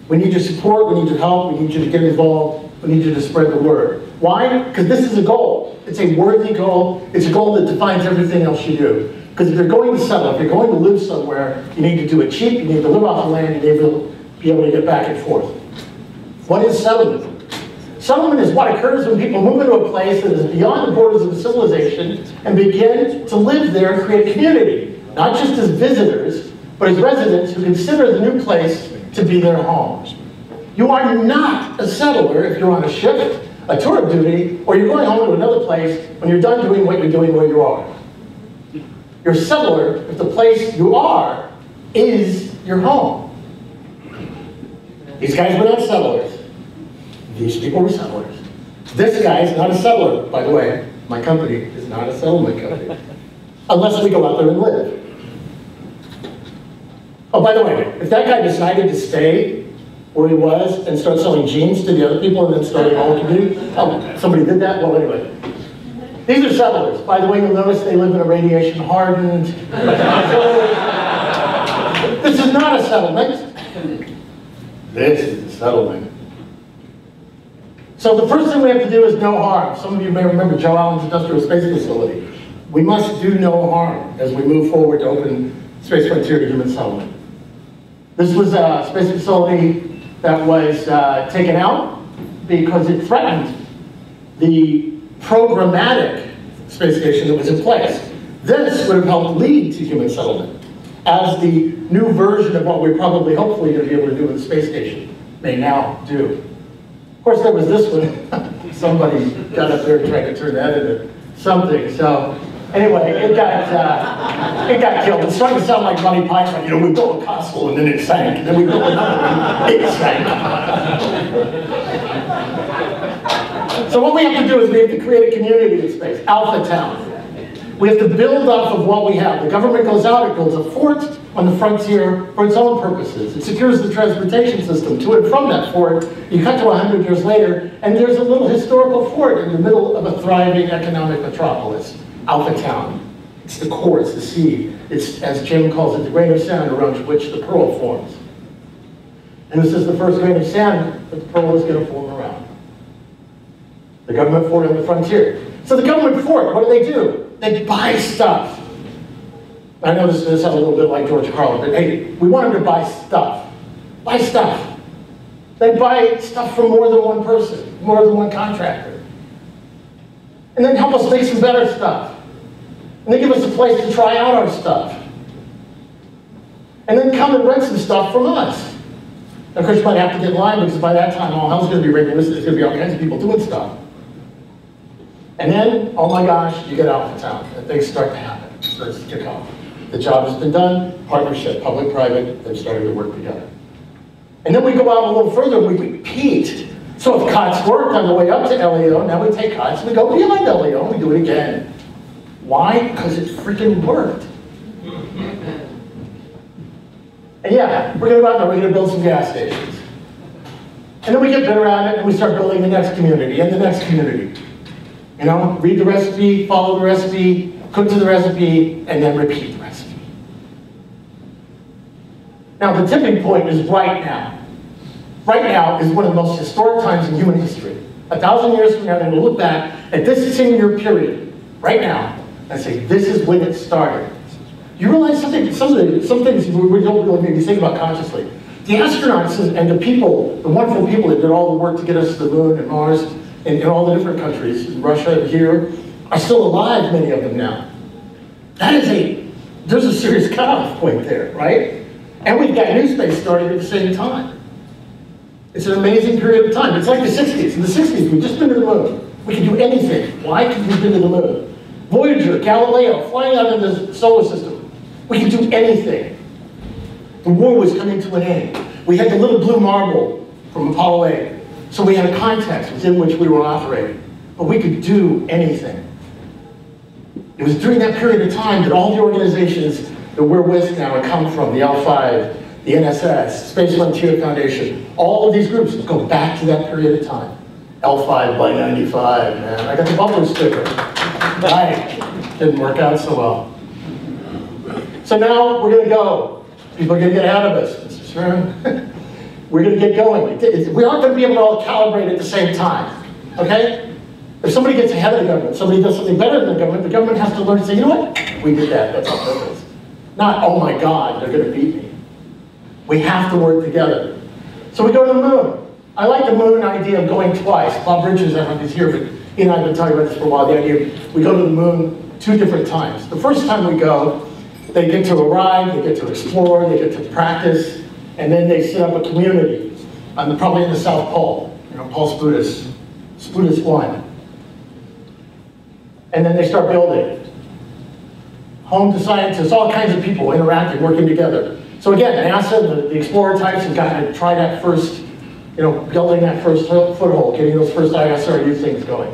We need your support, we need your help, we need you to get involved, we need you to spread the word. Why? Because this is a goal. It's a worthy goal. It's a goal that defines everything else you do. Because if you're going to settle, if you're going to live somewhere, you need to do it cheap, you need to live off the land, you need to be able to get back and forth. What is settlement? Settlement is what occurs when people move into a place that is beyond the borders of civilization and begin to live there and create community. Not just as visitors, but as residents who consider the new place to be their home. You are not a settler if you're on a ship, a tour of duty, or you're going home to another place when you're done doing what you're doing where you are. You're a settler if the place you are is your home. These guys were not settlers. These people were settlers. This guy is not a settler, by the way. My company is not a settlement company. Unless we go out there and live. Oh, by the way, if that guy decided to stay where he was and start selling jeans to the other people and then starting a whole community, oh, somebody did that? Well, anyway. These are settlers. By the way, you'll notice they live in a radiation-hardened... This is not a settlement. This is a settlement. So the first thing we have to do is no harm. Some of you may remember Joe Allen's Industrial Space Facility. We must do no harm as we move forward to open Space Frontier to human settlement. This was a space facility that was taken out because it threatened the programmatic space station that was in place. This would have helped lead to human settlement as the new version of what we're probably, hopefully, going to be able to do with the space station may now do. Of course, there was this one. Somebody got up there and tried to turn that into something. So anyway, it got killed. It started to sound like Monty Python. You know, we built a castle and then it sank. And then we built another one. It sank. So what we have to do is we have to create a community in space, Alpha Town. We have to build off of what we have. The government goes out, it builds a fort on the frontier for its own purposes. It secures the transportation system to and from that fort. You cut to 100 years later, and there's a little historical fort in the middle of a thriving economic metropolis, Alpha Town. It's the core, it's the seed. It's, as Jim calls it, the grain of sand around which the pearl forms. And this is the first grain of sand that the pearl is going to form around. The government fort on the frontier. So the government fort, what do? They buy stuff. I know this sounds a little bit like George Carlin, but hey, we want them to buy stuff. Buy stuff. They buy stuff from more than one person, more than one contractor. And then help us make some better stuff. And they give us a place to try out our stuff. And then come and rent some stuff from us. Of course, you might have to get in line because by that time, all hell's going to be regular. There's going to be all kinds of people doing stuff. And then, oh my gosh, you get Alpha Town, and things start to happen. It starts to kick off. The job has been done, partnership, public-private, they've started to work together. And then we go out a little further, we repeat. So if COTS worked on the way up to LEO, now we take COTS and we go beyond LEO and we do it again. Why? Because it freaking worked. And yeah, we're going to go out there, we're going to build some gas stations. And then we get better at it and we start building the next community and the next community. You know, read the recipe, follow the recipe, cook to the recipe, and then repeat the recipe. Now, the tipping point is right now. Right now is one of the most historic times in human history. 1,000 years from now, then we'll look back at this 10-year period, right now, and say, this is when it started. You realize some things we don't really maybe think about consciously. The astronauts and the people, the wonderful people that did all the work to get us to the moon and Mars and in all the different countries, in Russia and here, are still alive, many of them now. There's a serious cutoff point there, right? And we've got NewSpace starting at the same time. It's an amazing period of time. It's like the 60s. In the 60s, we've just been to the moon. We can do anything. Why? Because we've been to the moon. Voyager, Galileo, flying out of the solar system. We can do anything. The war was coming to an end. We had the little blue marble from Apollo 8. So we had a context within which we were operating. But we could do anything. It was during that period of time that all the organizations that we're with now have come from, the L5, the NSS, Space Frontier Foundation, all of these groups go back to that period of time. L5 by 95, man. I got the bumper sticker. Right. Didn't work out so well. So now we're going to go. People are going to get ahead of us, Mr. Stern. We're going to get going. We aren't going to be able to all calibrate at the same time. Okay? If somebody gets ahead of the government, somebody does something better than the government has to learn to say, you know what? We did that. That's on purpose. Not, oh my God, they're going to beat me. We have to work together. So we go to the moon. I like the moon idea of going twice. Bob Bridges, I don't know if he's here, but he and I have been talking about this for a while. The idea we go to the moon 2 different times. The first time we go, they get to arrive, they get to explore, they get to practice, and then they set up a community, probably in the South Pole, Pole Sputus 1. And then they start building. Home to scientists, all kinds of people interacting, working together. So again, NASA, the explorer types have got to try that first, building that first foothold, getting those first ISRU things going.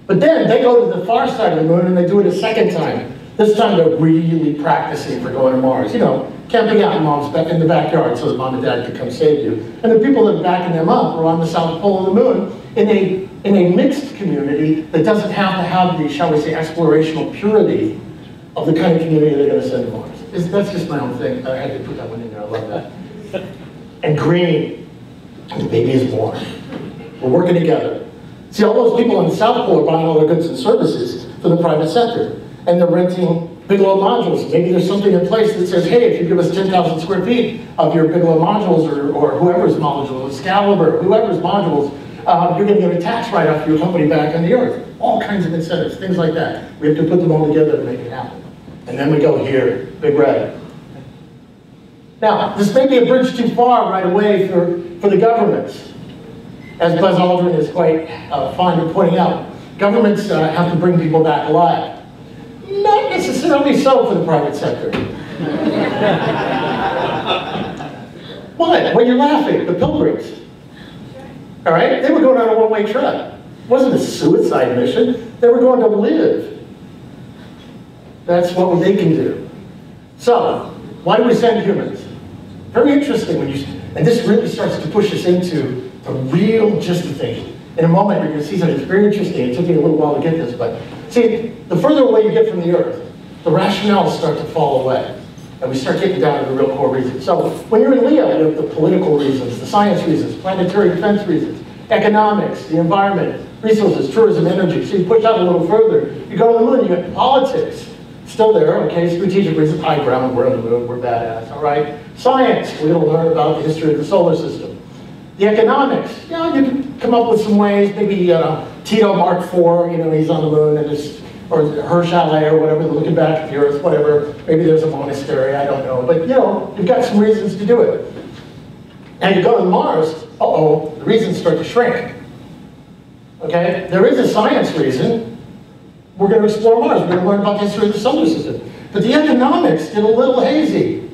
But then they go to the far side of the moon and they do it a second time. This time they're really practicing for going to Mars. Camping out in the backyard so that mom and dad can come save you. And the people that are backing them up are on the South Pole of the moon in a mixed community that doesn't have to have the, shall we say, explorational purity of the kind of community they're going to send to Mars. That's just my own thing. I had to put that one in there. I love that. And green. And the baby is born. We're working together. See, all those people on the South Pole are buying all their goods and services for the private sector. And they're renting Bigelow modules. Maybe there's something in place that says, hey, if you give us 10,000 square feet of your Bigelow modules or whoever's modules, Excalibur, whoever's modules, you're going to get a tax write-off for your company back on the earth. All kinds of incentives, things like that. We have to put them all together to make it happen. And then we go here, Big Red. Now, this may be a bridge too far right away for the governments. As Buzz Aldrin is quite fond of pointing out, governments have to bring people back alive. Not necessarily so for the private sector. What? Well, you're laughing. The Pilgrims. All right? They were going on a one-way trip. It wasn't a suicide mission. They were going to live. That's what they can do. So, why do we send humans? Very interesting when and this really starts to push us into the real gist of things. In a moment, you're going to see something that's very interesting. It took me a little while to get this, but see, the further away you get from the Earth, the rationales start to fall away. And we start getting down to the real core reasons. So when you're in Leo, you have the political reasons, the science reasons, planetary defense reasons, economics, the environment, resources, tourism, energy. So you push out a little further. You go to the moon, you get politics. Still there, okay, strategic reasons, high ground, we're on the moon, we're badass, all right? Science, we're going to learn about the history of the solar system. The economics, you can come up with some ways, maybe Tito Mark IV, he's on the moon, and or her chalet or whatever, looking back at the Earth, whatever. Maybe there's a monastery, I don't know. But, you've got some reasons to do it. And you go to Mars, the reasons start to shrink. Okay? There is a science reason. We're going to explore Mars. We're going to learn about the history of the solar system. But the economics get a little hazy.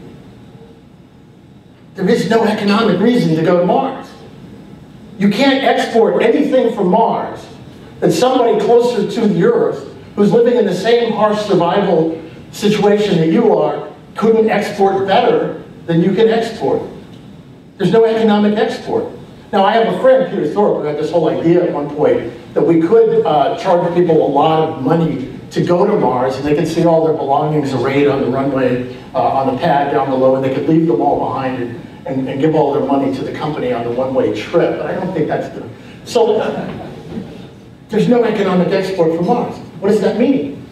There is no economic reason to go to Mars. You can't export anything from Mars that somebody closer to the Earth, who's living in the same harsh survival situation that you are, couldn't export better than you can export. There's no economic export. Now, I have a friend, Peter Thorpe, who had this whole idea at one point that we could charge people a lot of money to go to Mars, and they could see all their belongings arrayed on the runway, on the pad down below, and they could leave them all behind and give all their money to the company on the one-way trip. But I don't think that's good. So there's no economic export from Mars. What does that mean?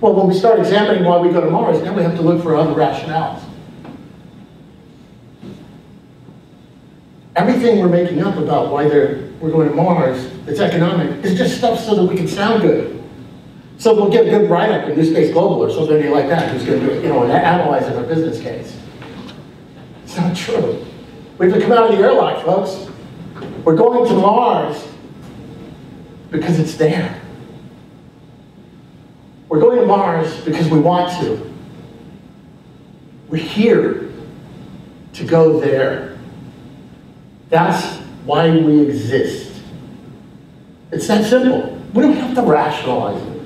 Well, when we start examining why we go to Mars, now we have to look for other rationales. Everything we're making up about why we're going to Mars, it's economic, is just stuff so that we can sound good. So we'll get a good write-up in NewSpace Global or something like that, who's going to, analyze our business case. It's not true. We have to come out of the airlock, folks. We're going to Mars because it's there. We're going to Mars because we want to. We're here to go there. That's why we exist. It's that simple. We don't have to rationalize it.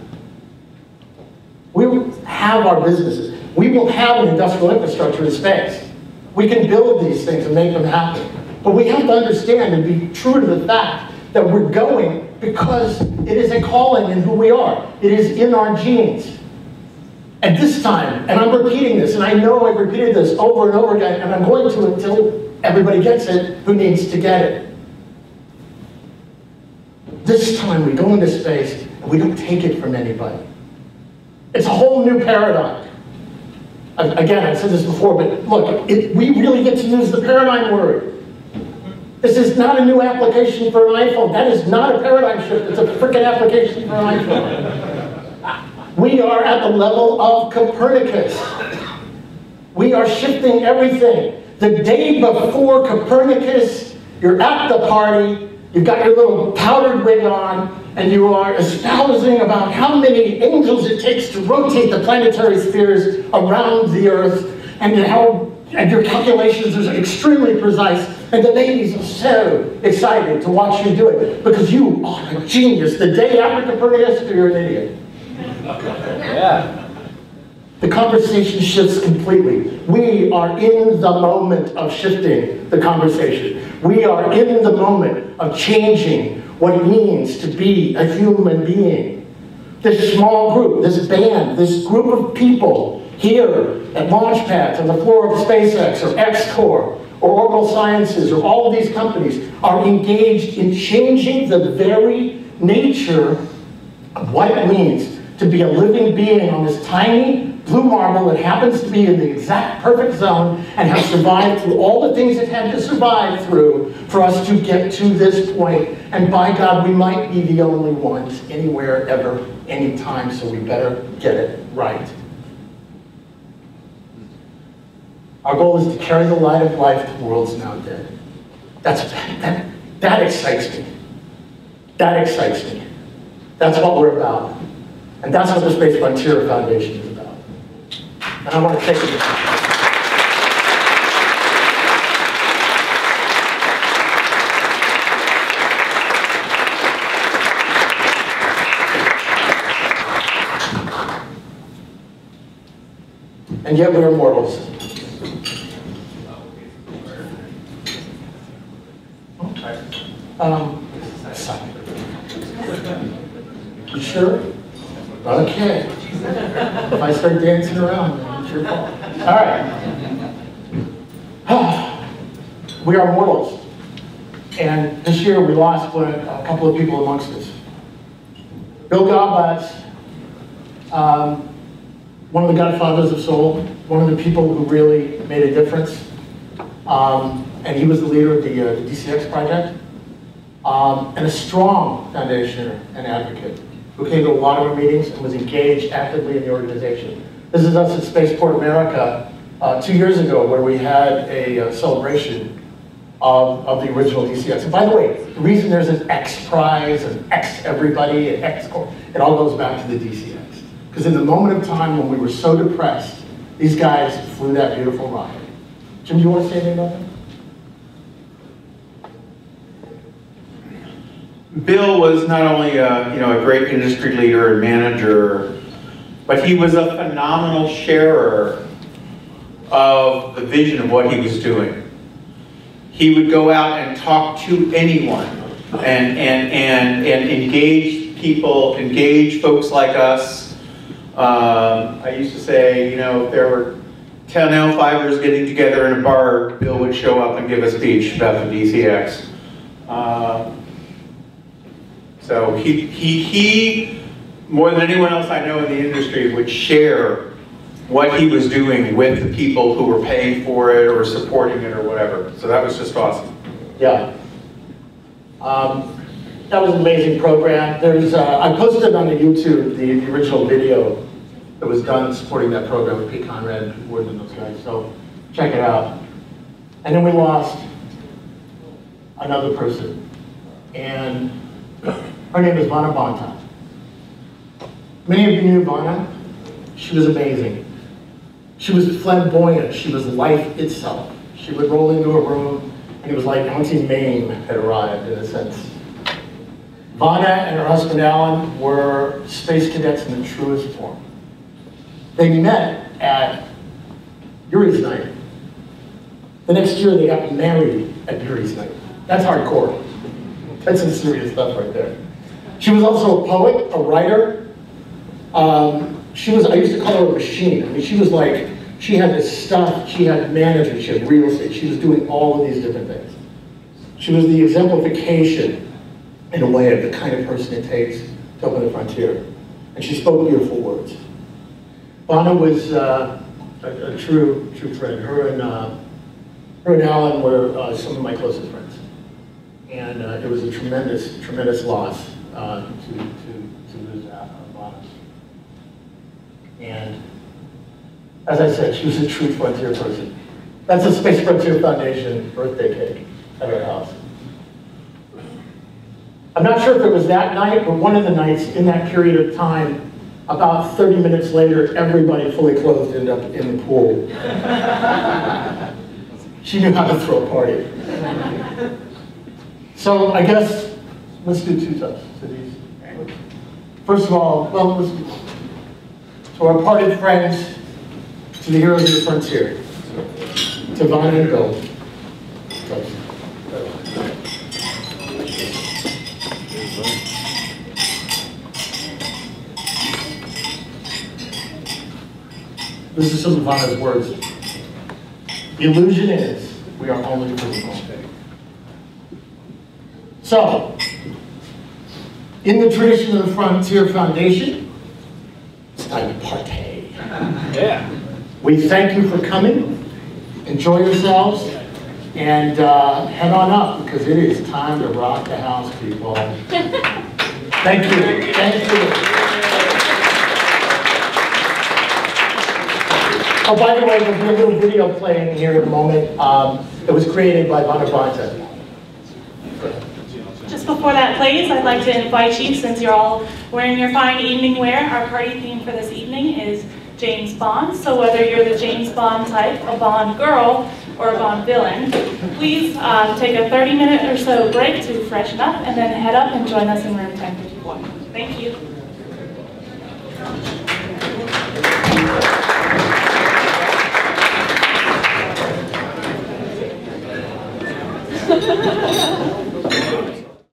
We will have our businesses. We will have an industrial infrastructure in space. We can build these things and make them happen. But we have to understand and be true to the fact that we're going because it is a calling in who we are. It is in our genes. And this time, and I'm repeating this, and I know I've repeated this over and over again, and I'm going to until everybody gets it who needs to get it. This time we go into space and we don't take it from anybody. It's a whole new paradigm. Again, I've said this before, but look, we really get to use the paradigm word. This is not a new application for an iPhone. That is not a paradigm shift. It's a freaking application for an iPhone. We are at the level of Copernicus. We are shifting everything. The day before Copernicus, you're at the party, you've got your little powdered wig on, and you are espousing about how many angels it takes to rotate the planetary spheres around the Earth, and your calculations are extremely precise, and the ladies are so excited to watch you do it, because you are a genius. The day after Copernicus, you're an idiot. Yeah. The conversation shifts completely. We are in the moment of shifting the conversation. We are in the moment of changing what it means to be a human being. This small group, this band, this group of people here at launch pads on the floor of SpaceX or X-Corp or Orbital Sciences or all of these companies are engaged in changing the very nature of what it means to be a living being on this tiny blue marble that happens to be in the exact perfect zone and have survived through all the things it had to survive through for us to get to this point. And by God, we might be the only ones anywhere, ever, anytime, so we better get it right. Our goal is to carry the light of life to worlds now dead. That excites me. That excites me. That's what we're about. And that's what the Space Frontier Foundation is about. And I want to thank you. And yet we are mortals. You sure? Okay. If I start dancing around, it's your fault. All right. We are mortals. And this year we lost a couple of people amongst us. Bill Godlatz, one of the godfathers of soul, one of the people who really made a difference. And he was the leader of the DCX project. And a strong foundationer and advocate who came to a lot of our meetings and was engaged actively in the organization. This is us at Spaceport America 2 years ago, where we had a celebration of the original DCX. And by the way, the reason there's an X Prize and X Everybody and X Corp, it all goes back to the DCX. Because in the moment of time when we were so depressed, these guys flew that beautiful rocket. Jim, do you want to say anything about that? Bill was not only a great industry leader and manager, but he was a phenomenal sharer of the vision of what he was doing. He would go out and talk to anyone and engage people, engage folks like us. I used to say, if there were 10 L5ers getting together in a bar, Bill would show up and give a speech about the DCX. So he more than anyone else I know in the industry, would share what he was doing with the people who were paying for it or supporting it or whatever. So that was just awesome. Yeah. That was an amazing program. There's, I posted on the YouTube the original video that was done supporting that program with Pete Conrad, Ward, and those guys. So check it out. And then we lost another person, and her name is Vanna Bonta. Many of you knew Vanna. She was amazing. She was flamboyant. She was life itself. She would roll into a room, and it was like Auntie Mame had arrived, in a sense. Vanna and her husband Alan were space cadets in the truest form. They met at Yuri's Night. The next year they got married at Yuri's Night. That's hardcore. That's some serious stuff right there. She was also a poet, a writer. I used to call her a machine. I mean, she was like, she had this stuff, she had management, she had real estate, she was doing all of these different things. She was the exemplification, in a way, of the kind of person it takes to open the frontier. And she spoke beautiful words. Vanna was a true friend. Her and Alan were some of my closest friends. And it was a tremendous loss to lose Vanna. And as I said, she was a true frontier person. That's a Space Frontier Foundation birthday cake at her house. I'm not sure if it was that night, but one of the nights in that period of time, about 30 minutes later, everybody fully clothed ended up in the pool. She knew how to throw a party. So I guess, let's do two toasts to these. First of all, well, to our parted friends, to the heroes of the frontier, to Vanna and Bill. Toast. This is some of Vanna's words. The illusion is we are only physical. So, in the tradition of the Frontier Foundation, it's time to partay. Yeah. We thank you for coming. Enjoy yourselves. And head on up, because it is time to rock the house, people. Thank you. Thank you. Oh, by the way, there'll be a little video playing here in a moment. It was created by Vanna Bonta. Just before that plays, I'd like to invite you, since you're all wearing your fine evening wear, our party theme for this evening is James Bond. So whether you're the James Bond type, a Bond girl, or a Bond villain, please take a 30-minute or so break to freshen up and then head up and join us in room 1054. Thank you.